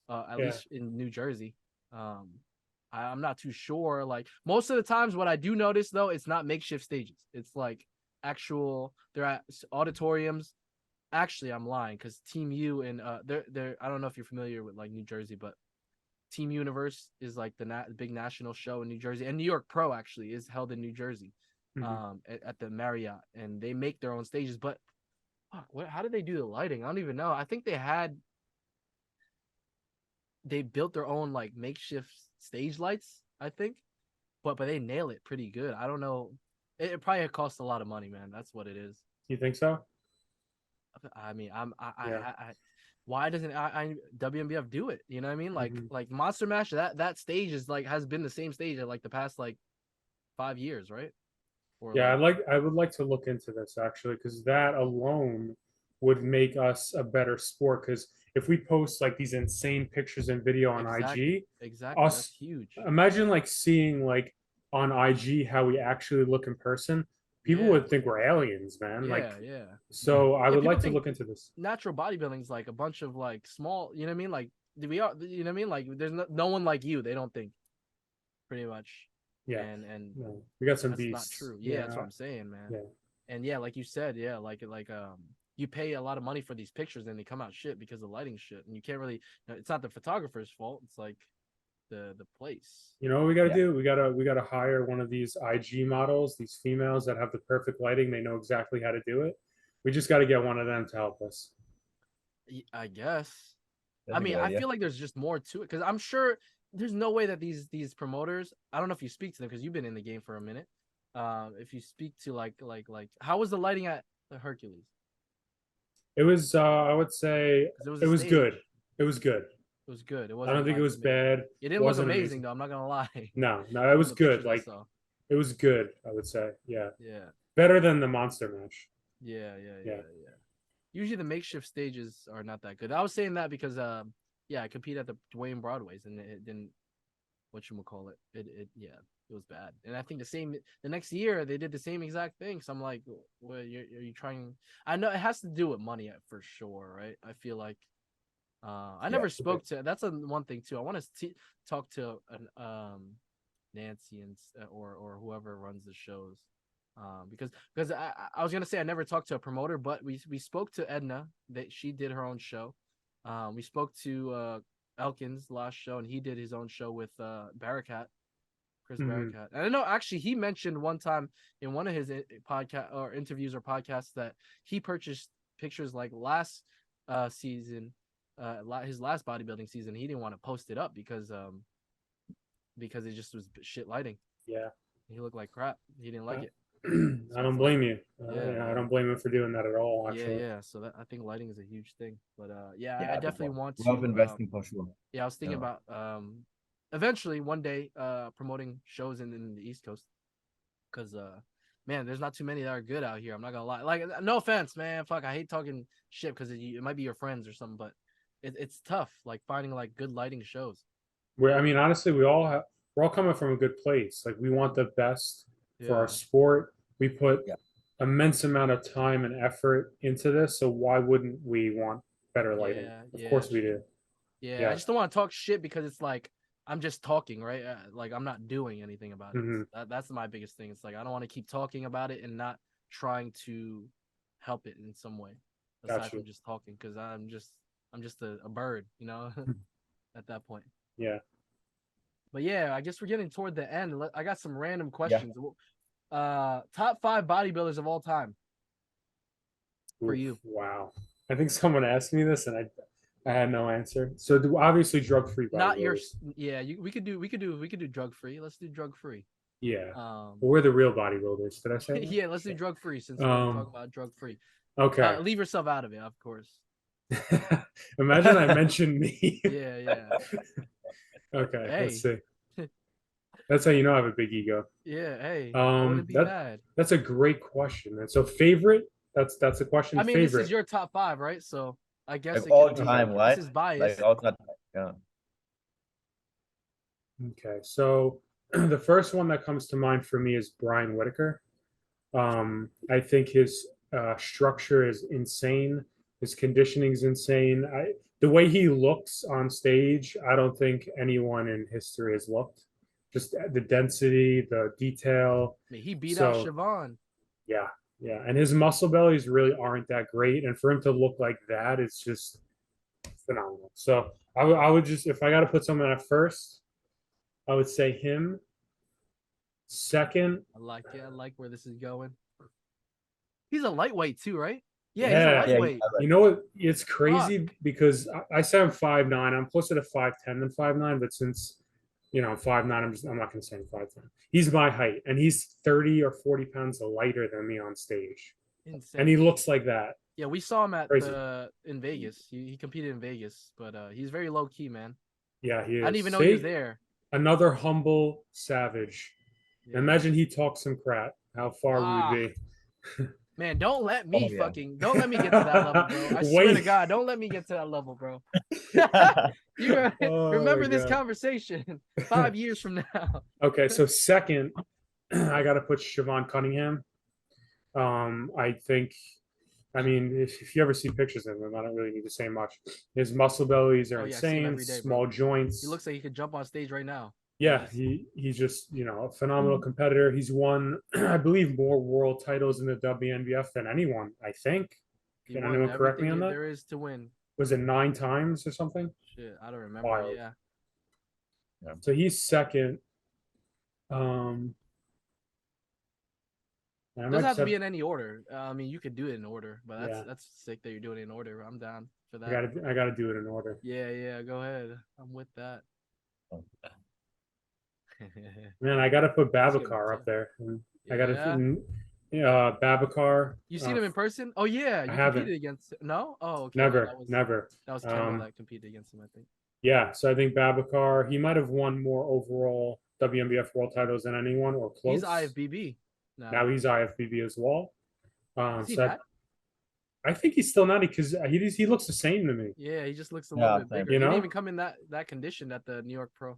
At least in New Jersey. I'm not too sure. Like most of the times, what I do notice though, it's not makeshift stages. It's like actual. They're at auditoriums. Actually, I'm lying because Team U and they're I don't know if you're familiar with like New Jersey, but Team Universe is like the big national show in New Jersey, and New York Pro actually is held in New Jersey, at the Marriott, and they make their own stages. But how did they do the lighting? I don't even know. I think they built their own like makeshift stage lights, I think, but they nail it pretty good. I don't know. It probably costs a lot of money, man. That's what it is. You think so? I mean, why doesn't WNBF do it? You know what I mean? Like Monster Mash, that stage is like has been the same stage at like the past like 5 years, right? Or yeah, I would like to look into this actually, because that alone would make us a better sport. Because if we post like these insane pictures and video on IG, that's huge. Imagine like seeing like on IG how we actually look in person. People would think we're aliens, man. So I would like to look into this. Natural bodybuilding is like a bunch of like small, you know what I mean? Like we are, you know what I mean? Like there's no one like you. They don't think, pretty much. Yeah. And no, we got some that's beasts. not true. Yeah, that's what I'm saying, man. Yeah. And yeah, like you said, yeah, like you pay a lot of money for these pictures and they come out shit because the lighting shit, and you can't really. It's not the photographer's fault. It's like the place. You know what we gotta do? We gotta hire one of these IG models, these females that have the perfect lighting. They know exactly how to do it. We just got to get one of them to help us. I guess. That's I mean, I feel like there's just more to it because I'm sure there's no way that these promoters. I don't know if you speak to them because you've been in the game for a minute. If you speak to like how was the lighting at Hercules? It was I would say it was good. It was good. It was good. I don't think it was bad. It didn't look amazing though. I'm not gonna lie. No, it was good. Like it was good. I would say, yeah. Better tthan the Monster Mash. Yeah. Usually the makeshift stages are not that good. I was saying that because I competed at the Dwayne Broadways and it didn't. Whatchamacallit. It was bad. And I think the next year they did the same exact thing. So I'm like, well, are you trying? I know it has to do with money for sure, right? I feel like. I never spoke to. That's one thing too. I want to talk to Nancy or whoever runs the shows, because I was gonna say I never talked to a promoter, but we spoke to Edna. That she did her own show. We spoke to Elkins last show, and he did his own show with Barakat, Chris Barakat. And I know actually he mentioned one time in one of his podcast or interviews or podcasts that he purchased pictures like last season. His last bodybuilding season, he didn't want to post it up because it just was shit lighting. Yeah, he looked like crap. He didn't like it. I don't blame you. I don't blame him for doing that at all. Actually. Yeah. So I think lighting is a huge thing. But I definitely want to. Love investing for sure. Yeah, I was thinking about eventually one day promoting shows in the East Coast, because man, there's not too many that are good out here. I'm not gonna lie. Like, no offense, man. Fuck, I hate talking shit because it might be your friends or something, but. It's tough, like finding like good lighting shows. I mean, honestly, we're all coming from a good place. Like we want the best for our sport. We put immense amount of time and effort into this, so why wouldn't we want better lighting? Of course we do. Yeah, I just don't want to talk shit because it's like I'm just talking, right? Like I'm not doing anything about it. Mhm. That's my biggest thing. It's like I don't want to keep talking about it and not trying to help it in some way aside Gotcha. from just talking, because I'm just a bird, you know, at that point. Yeah. But yeah, I guess we're getting toward the end. I got some random Yeah. questions. Top 5 bodybuilders of all time for Oof, you. wow. I think someone asked me this and I had no answer. So obviously drug-free Not your bodybuilders. yeah, we could do drug free. Let's do drug free. Yeah. Um Well, we're the real bodybuilders. Did I say that? yeah, let's do drug free since we're talking about drug free. Okay. Leave yourself out of it, of course. Imagine I mentioned me. Yeah. Okay, Hey. let's see. That's how you know I have a big ego. Yeah, hey, that wouldn't be bad. That's a great question, man. So favorite, that's a question. I mean, favorite. this is your top 5, right? So I guess Like it all could be, time, right? this is biased. Like all time. Yeah. Okay, so the first one that comes to mind for me is Brian Whitaker. I think his structure is insane. His conditioning is insane. The way he looks on stage, I don't think anyone in history has looked. Just the density, the detail. I mean, he beat out Siobhan. Yeah, yeah. And his muscle bellies really aren't that great. And for him to look like that, it's just phenomenal. So I would just, if I got to put someone at first, I would say him. Second, I like it. I like where this is going. He's a lightweight too, right? Yeah, Yeah. he's a Yeah, lightweight. you know what? It's crazy because I say I'm 5'9". I'm closer to 5'10" than 5'9", but since I'm 5'9", I'm not gonna say I'm 5'10". He's my height, and he's 30 or 40 pounds lighter than me on stage. Insane. And he looks like that. Yeah, we saw him at Crazy. in Vegas. He competed in Vegas, but he's very low key, man. Yeah, he is. I didn't even know he was there. Another humble savage. Yeah. Imagine he talks some crap. How far we would be. Man, don't let me yeah. don't let me get to that level, bro. I swear to God, don't let me get to that level, bro. You remember this conversation 5 years from now. Okay, so second, I got to put Siobhan Cunningham. I mean, if you ever see pictures of him, I don't really need to say much. His muscle bellies are insane, small joints. He looks like he could jump on stage right now. Yeah, he's just a phenomenal competitor. He's won, I believe, more world titles in the WNBF than anyone. I think. Can anyone correct me on that? There is to win. Was it 9 times or something? Shit, I don't remember. Wild. Yeah. So he's second. It doesn't have to be in any order. I mean, you could do it in order, but that's sick that you're doing it in order. I'm down for that. I gotta do it in order. Yeah, go ahead. I'm with that. Man, I gotta put Babacar up there. I gotta Babacar. You seen him in person? Oh yeah, you competed against. No, oh okay. Never. That was Kendall that competed against him, I think. Yeah, so I think Babacar. He might have won more overall WNBF world titles than anyone, or close. He's IFBB. Now he's IFBB as well. Is he not? I think he's still not because he looks the same to me. Yeah, he just looks a little bit bigger. You know? He didn't even come in that condition at the New York Pro.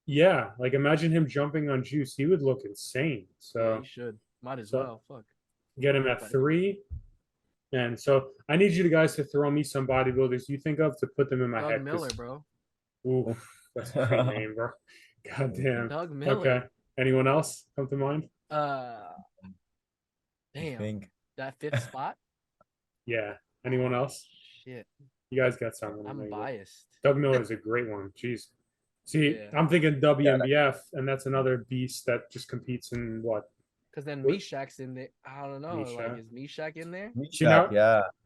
Yeah, like imagine him jumping on juice. He would look insane. So he should. Might as well. Fuck. Get him at 3. And so I need you guys to throw me some bodybuilders you think of to put them in my head. Doug Miller, bro. Ooh, that's a great name, bro. God damn. Doug Miller. Okay. Anyone else come to mind? Damn. That 5th spot? Yeah. Anyone else? Shit. You guys got someone. I'm biased. Doug Miller is a great one. Jeez. See, I'm thinking WNBF, and that's another beast that just competes in what? Because then Meshak's in there. I don't know. Like, is Meshak in there? Meshak,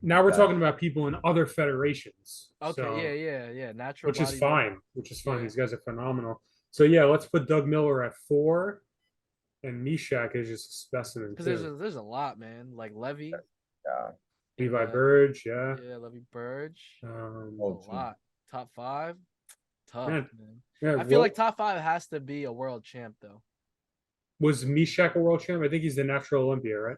Now we're talking about people in other federations. Okay, so, yeah. Natural. Which is fine. These guys are phenomenal. So yeah, let's put Doug Miller at 4, and Meshak is just a specimen. Because there's a lot, man. Like Levy. Yeah. Levi Burge, yeah. Yeah, Levy Burge. A lot. Top 5. Tough, man. Yeah, I feel like top 5 has to be a world champ, though. Was Meshak a world champ? I think he's the natural Olympia, right?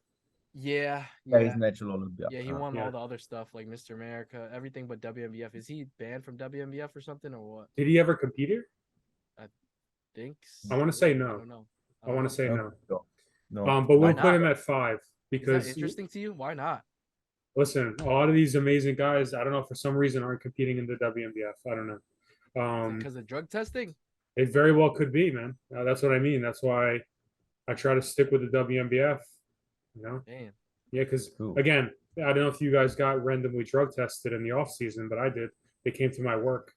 Yeah. He's natural Olympia. Yeah, he won all the other stuff like Mr. America, everything but WNBF. Is he banned from WNBF or something or what? Did he ever compete here? I think so. I want to say no. I don't know. I want to say no. No. But we'll put him at 5 because. Is that interesting to you? Why not? Listen, a lot of these amazing guys, I don't know, for some reason aren't competing in the WNBF. I don't know. Because of drug testing? It very well could be, man. That's what I mean. That's why I try to stick with the WNBF. You know, Damn. yeah, because Cool. again, I don't know if you guys got randomly drug tested in the off season, but I did. They came to my work.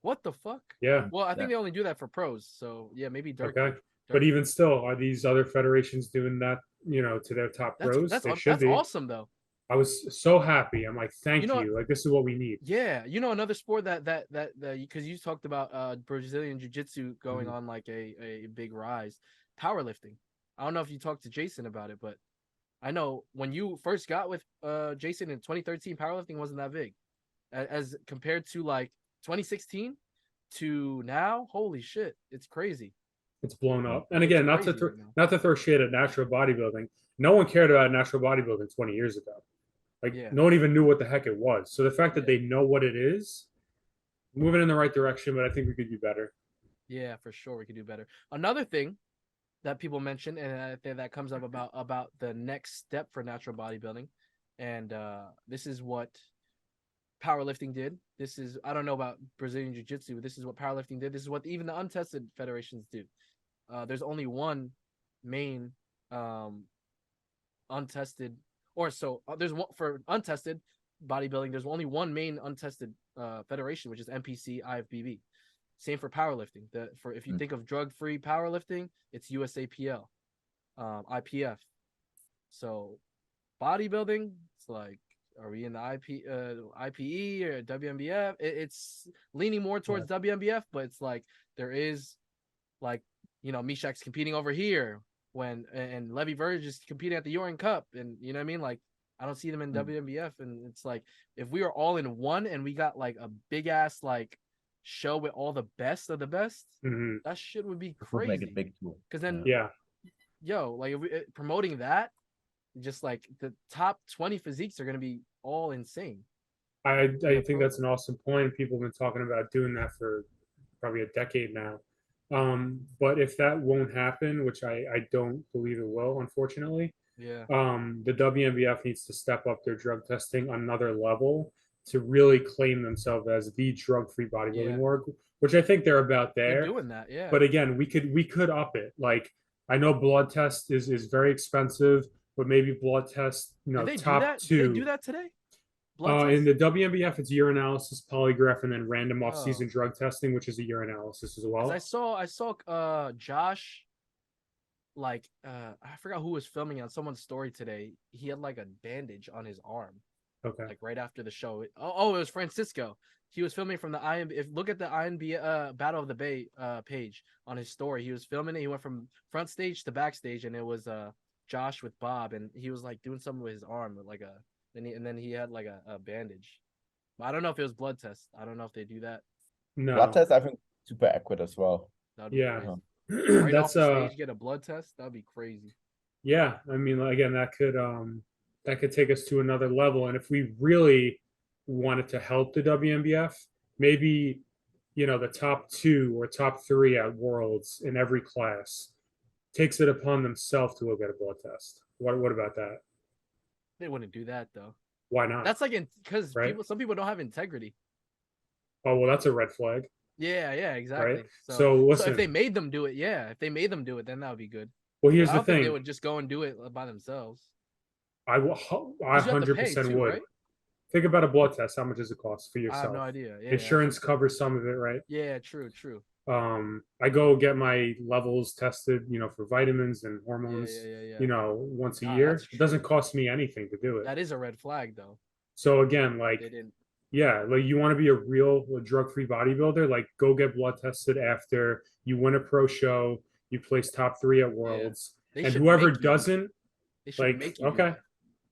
What the fuck? Yeah. Well, I think Yeah. they only do that for pros. So yeah, maybe Dirk. Okay. did. But Dirk even did. still, are these other federations doing that? You know, to their top pros? They should that's be. awesome though. I was so happy. I'm like, thank You know you. Like, this is what we need. Yeah, another sport that because you talked about Brazilian jiu-jitsu going Mhm. on like a big rise, powerlifting. I don't know if you talked to Jason about it, but I know when you first got with Jason in 2013, powerlifting wasn't that big as compared to like 2016 to now. Holy shit, it's crazy. It's blown Mhm. up. And again, It's crazy right now. not to throw shade at natural bodybuilding. No one cared about natural bodybuilding 20 years ago. Like, Yeah. no one even knew what the heck it was. So the fact that Yeah. they know what it is, moving in the right direction, but I think we could do better. Yeah, for sure, we could do better. Another thing that people mention, and I think that comes up about the next step for natural bodybuilding, and this is what powerlifting did. This is, I don't know about Brazilian jiu-jitsu, but this is what powerlifting did. This is what even the untested federations do. There's only one main untested, or so there's one for untested bodybuilding. There's only one main untested federation, which is NPC IFBB. Same for powerlifting. For if you think of drug-free powerlifting, it's USAPL, IPF. So bodybuilding, it's like, are we in the IPE or WNBF? It's leaning more towards WNBF, but it's like there is, like, Mishak's competing over here and Levy Verge is competing at the Urian Cup, and you know what I mean? Like, I don't see them in WNBF, and it's like if we are all in one and we got like a big ass like show with all the best of the best, that shit would be Would make crazy. it big too. Because then, Yeah. like if we, promoting that, just like the top 20 physiques are gonna be all insane. I think that's an awesome point. People have been talking about doing that for probably a decade now. But if that won't happen, which I don't believe it will, unfortunately, Yeah. the WNBF needs to step up their drug testing another level to really claim themselves as the drug-free bodybuilding org, which I think they're about there. They're doing that, yeah. But again, we could up it. Like, I know blood test is very expensive, but maybe blood test, Did they top do that? two. Did they do that today? Blood In test? the WNBF, it's urinalysis, polygraph, and then random Oh. off-season drug testing, which is a urinalysis as well. I saw Josh, like I forgot who was filming on someone's story today. He had like a bandage on his arm. Okay. Like right after the show. It was Francisco. He was filming from the INB. If look at the INB Battle of the Bay page on his story. He was filming it. He went from front stage to backstage, and it was Josh with Bob, and he was like doing something with his arm with like and then he had like a bandage. I don't know if it was blood test. I don't know if they do that. No. Blood test, I think, super accurate as well. Yeah. Right That's off the stage, get a blood test. That'd be crazy. Yeah, I mean, again, that could take us to another level. And if we really wanted to help the WNBF, maybe, the top 2 or top 3 at Worlds in every class takes it upon themselves to go get a blood test. What about that? They wouldn't do that though. Why not? That's like because Right? some people don't have integrity. Oh, well, that's a red flag. Yeah, exactly. Right? So So listen, if they made them do it, then that would be good. well, here's I the don't think they thing. would just go and do it by themselves. I 100% would. Right? Think about a blood test. How much does it cost for I yourself? have no idea. Yeah, Insurance covers some of it, right? Yeah, true. I go get my levels tested, for vitamins and hormones, Yeah. once a year. That's It doesn't true. cost me anything to do it. That is a red flag though. So again, like, They didn't. yeah, like, you want to be a real drug-free bodybuilder, like, go get blood tested after you win a pro show, you place top 3 at Worlds, They and should whoever make you do doesn't, They should like, make you do okay. that.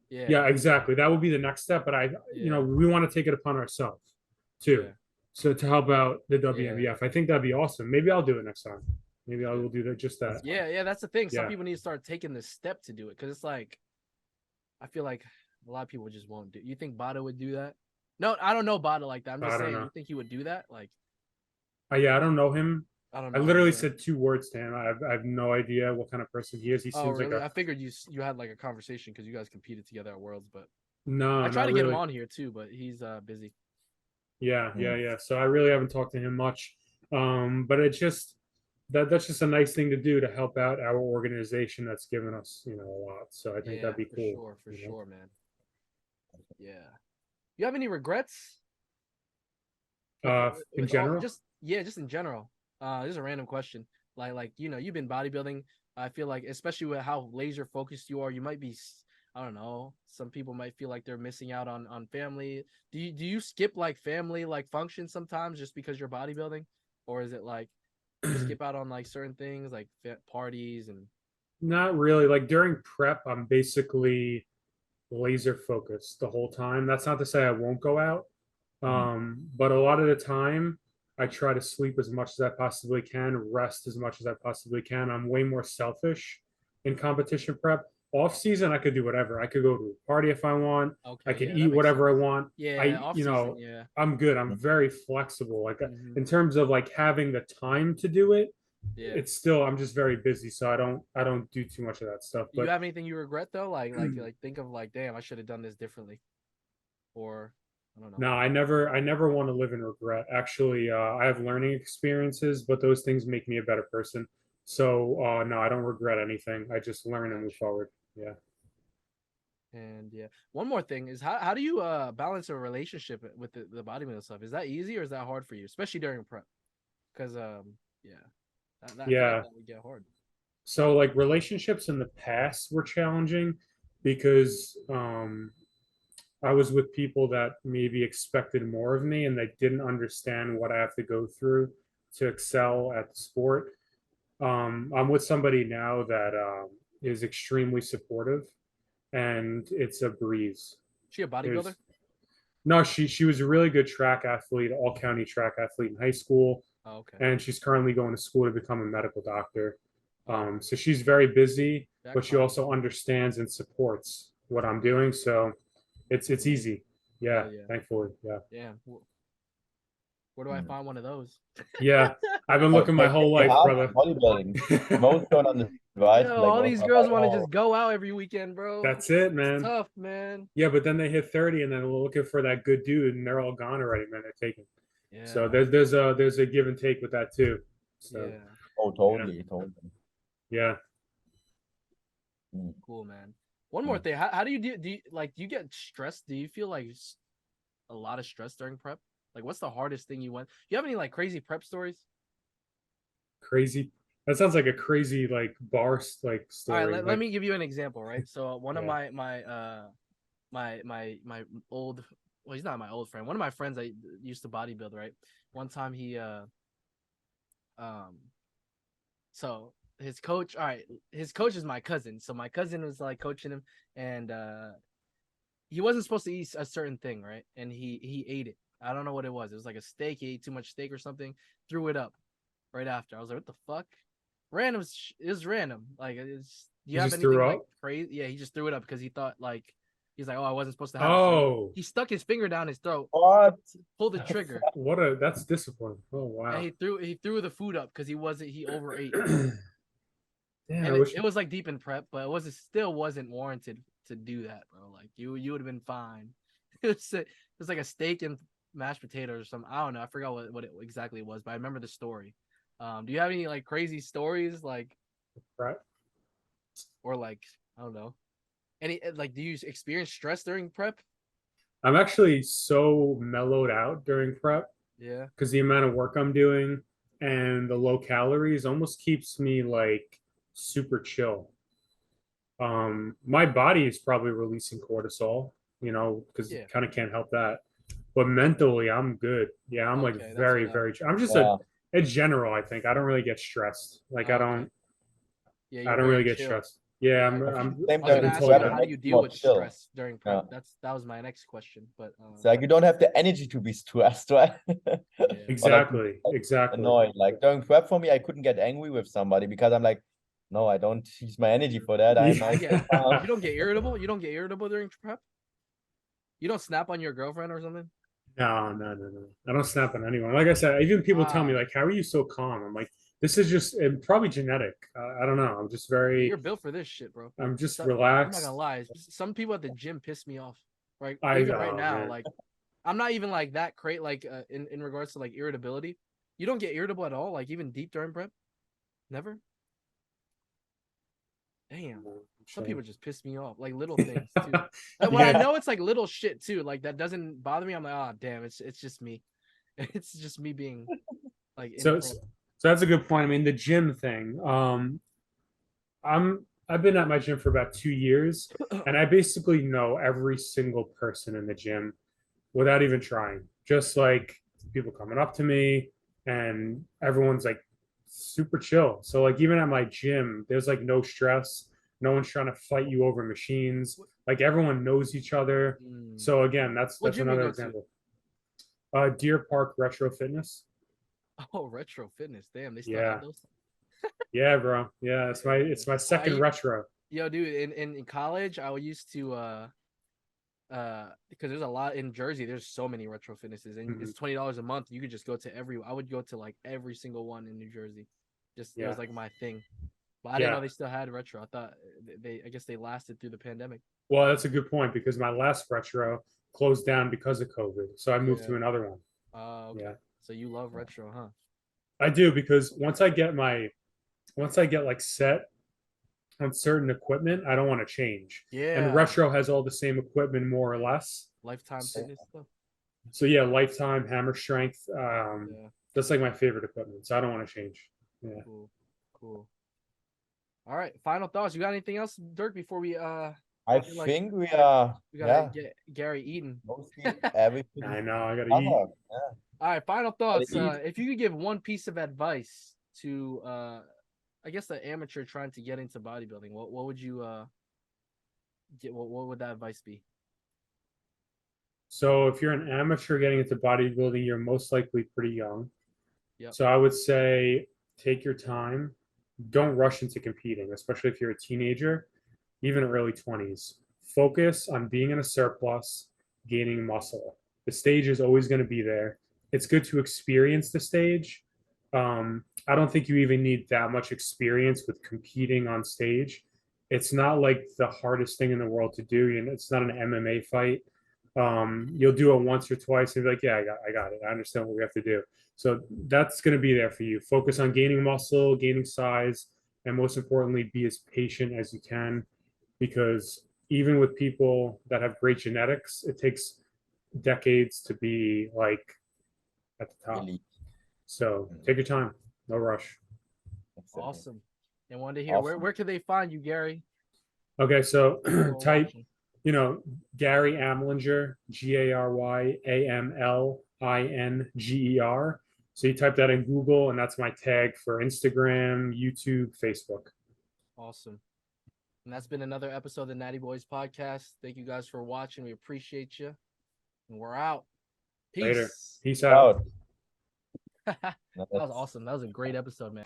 Yeah, exactly. That would be the next step. But we want to take it upon ourselves too. Yeah. So to help out the WNBF, I think that'd be awesome. Maybe I'll do it next time. Maybe I will do that. Just that. Yeah, that's the thing. Some Yeah. people need to start taking the step to do it because it's like, I feel like a lot of people just won't do. You think Bada would do that? No, I don't know Bada like that. I'm just I don't saying. know. You think he would do that? Like, Yeah, I don't know him. I don't know. I literally either. said 2 words to him. I have no idea what kind of person he is. He Oh, seems really? like I figured you had like a conversation because you guys competed together at Worlds, but no. I tried not to get really. him on here too, but he's busy. Yeah. So I really haven't talked to him much. But it's just, that's just a nice thing to do to help out our organization that's given us, a lot. So I think Yeah, that'd be for cool. sure, for sure, man. Yeah. You have any regrets In with all general. just in general? This is a random question. Like you've been bodybuilding. I feel like, especially with how laser focused you are, you might be. I don't know. Some people might feel like they're missing out on family. Do you skip like family like functions sometimes just because you're bodybuilding, or is it like you skip out on like certain things like parties and? Not really. Like during prep, I'm basically laser focused the whole time. That's not to say I won't go out. Mhm. But a lot of the time, I try to sleep as much as I possibly can, rest as much as I possibly can. I'm way more selfish in competition prep. Off season, I could do whatever. I could go to a party if I want. I Okay, could yeah, that eat makes whatever I sense. want. Yeah, off season, yeah. I'm good. I'm very flexible. Like Hmm. in terms of like having the time to do it, Yeah. it's still I'm just very busy, so I don't do too much of that stuff. Do you But have anything you regret though? Like think of like, damn, I should have done this differently, or I don't know. no, I never want to live in regret. Actually, I have learning experiences, but those things make me a better person. So, no, I don't regret anything. I just learn and move Gotcha. forward. Yeah. And yeah, one more thing is how do you balance a relationship with the bodybuilding stuff? Is that easy or is that hard for you, especially during prep? Because yeah, I feel like Yeah. that would get hard. So like relationships in the past were challenging because I was with people that maybe expected more of me and they didn't understand what I have to go through to excel at the sport. I'm with somebody now that is extremely supportive and it's a breeze. She a bodybuilder? There's no, she was a really good track athlete, all county track athlete in high school, Oh, okay. and she's currently going to school to become a medical doctor. Oh, So she's very busy, that but she climbs. also understands and supports what I'm doing. So it's easy. Yeah, Hell yeah. thankfully. Yeah. Yeah. Where do I find one of those? Yeah. I've been Oh, looking my they whole pay life, hard brother. for bodybuilding. Most don't understand, Yo, like all most these are girls like, want to oh, just go out every weekend, bro. That's it, It's man. tough, man. Yeah, but then they hit 30 and then we're looking for that good dude and they're all gone already, man. They're taken. So Yeah. there's a give and take with that too. So Yeah. oh, yeah. totally, totally. Yeah. Mm. Cool, man. One more Mm. thing. How do do you get stressed? Do you feel like a lot of stress during prep? Like, what's the hardest thing you went? Do you have any like crazy prep stories? Crazy. That sounds like a crazy like bar like All right, story. let Like me give you an example, right? So one of yeah. my old, well, he's not my old friend. One of my friends I used to bodybuild, right? One time he um so his coach, all right, his coach is my cousin. So my cousin was like coaching him, and he wasn't supposed to eat a certain thing, right? And he ate it. I don't know what it was. It was like a steak. He ate too much steak or something. Threw it up right after. I was like, what the fuck? Random. It was random. Like, do you He have just threw anything like up. crazy? Yeah, he just threw it up because he thought like he's like, oh, I wasn't supposed to have it. So Oh, he stuck his finger down his throat, What? pulled the trigger, that's discipline. Oh and wow. he threw the food up because he overate. Yeah, And I it, wish. it was like deep in prep, but it still wasn't warranted to do that, bro. Like you would have been fine. It was like a steak and mashed potatoes or something. I don't know. I forgot what it exactly was, but I remember the story. Do you have any like crazy stories like, Right. or like, I don't know, any like, do you experience stress during prep? I'm actually so mellowed out during prep Yeah. because the amount of work I'm doing and the low calories almost keeps me like super chill. My body is probably releasing cortisol, because it Yeah. kind of can't help that. But mentally, I'm good. Yeah, I'm like Okay, that's very, what I. very. I'm just Yeah. a general. I think I don't really get stressed. Like I Okay. don't, Yeah, I you're don't very really get chill. stressed. Yeah, Yeah, I got you. Same I was I've thing gonna been in ask you told prep. how It that. do makes you you deal more with chill. stress during Yeah. prep? That was my next question, but So like you don't have the energy to be stressed, right? yeah. Or like Exactly, exactly. annoyed. Like during prep for me, I couldn't get angry with somebody because I'm like, no, I don't use my energy for that. Yeah. I stay You calm. don't get irritable. You don't get irritable during prep. You don't snap on your girlfriend or something. No, no, no, no. I don't snap on anyone. Like I said, even people tell me Ah, like, "How are you so calm?" I'm like, "This is just probably genetic. I don't know. I'm just yeah, very. you're built for this shit, bro. I'm just So, I'm not gonna relaxed. lie. Some people at the gym piss me off. Right, I even right now, man. like I'm not even like that like in regards to like irritability. You don't get irritable at all, like even deep during prep. Never. Damn. I'm Some sure. people just piss me off, like little things too. Like, when I Yeah. know it's like little shit too, like that doesn't bother me. I'm like, oh damn, it's just me. It's just me being like So that's a good point. I mean, the gym thing. I've been at my gym for about 2 years, and I basically know every single person in the gym without even trying. Just like people coming up to me, and everyone's like super chill. So like even at my gym, there's like no stress. No one's trying to fight you over machines. Like everyone knows each other. So again, that's What gym you another go to? example. Deer Park Retro Fitness. Oh, retro fitness. Damn, they still Yeah. have those. Yeah, bro. Yeah, it's my second retro. Yo, dude, in college, I used to because there's a lot in Jersey. There's so many retro fitnesses, and it's $20 a month. You could just go to I would go to like every single one in New Jersey. Just it was like my thing. But I didn't know they still had retro. I thought I guess they lasted through the pandemic. Well, that's a good point because my last retro closed down because of COVID, so I moved to another one. Okay. Yeah. So you love retro, huh? I do because once I get like set on certain equipment, I don't want to change. Yeah. And retro has all the same equipment more or less. Lifetime fitness stuff. So yeah, Lifetime, Hammer Strength. That's like my favorite equipment. So I don't want to change. Yeah. Cool. All right. Final thoughts. You got anything else, Dirk, before we I think we are. We gotta get Gary eating. Mostly everything. I know. I gotta eat. All right. Final thoughts. If you could give one piece of advice to, I guess, the amateur trying to get into bodybuilding, what would you get? What would that advice be? So if you're an amateur getting into bodybuilding, you're most likely pretty young. Yep. So I would say take your time. Don't rush into competing, especially if you're a teenager, even early 20s. Focus on being in a surplus, gaining muscle. The stage is always going to be there. It's good to experience the stage. I don't think you even need that much experience with competing on stage. It's not like the hardest thing in the world to do. It's not an MMA fight. You'll do it once or twice and be like, yeah, I got it. I understand what we have to do. So that's going to be there for you. Focus on gaining muscle, gaining size, and most importantly, be as patient as you can, because even with people that have great genetics, it takes decades to be like at the top. So take your time, no rush. Awesome. And wanted to hear where can they find you, Gary? Okay, so type, Gary Amlinger, GaryAmlinger. So you type that in Google, and that's my tag for Instagram, YouTube, Facebook. Awesome. And that's been another episode of the Natty Boys podcast. Thank you guys for watching. We appreciate you. And we're out. Peace. Later. Peace out. That was awesome. That was a great episode, man.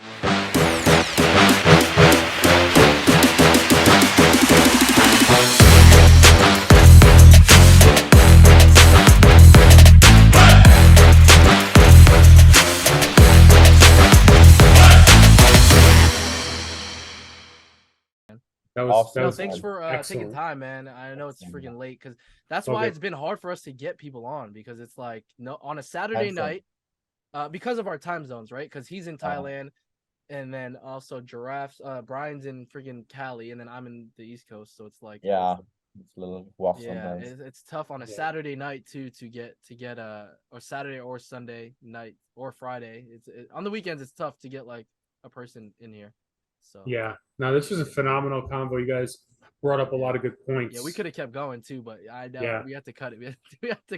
Thanks for taking time, man. I know it's freaking late because that's why it's been hard for us to get people on, because it's like on a Saturday night, because of our time zones, right? Because he's in Thailand, and then also Brian's in freaking Cali, and then I'm in the East Coast, so it's like it's a little rough sometimes. It's tough on a Saturday night too to get or Saturday or Sunday night or Friday. On the weekends it's tough to get like a person in here. So yeah, no, this was a phenomenal combo. You guys brought up a lot of good points. Yeah, we could have kept going too, but we had to cut it.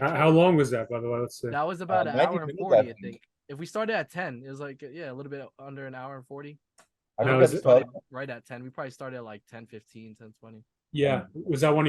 How long was that, by the way? Let's see. That was about an hour and 40, I think. If we started at 10, it was like a little bit under an hour and 40. I think started right at 10. We probably started at like 10:15, 10:20. Yeah, was that one of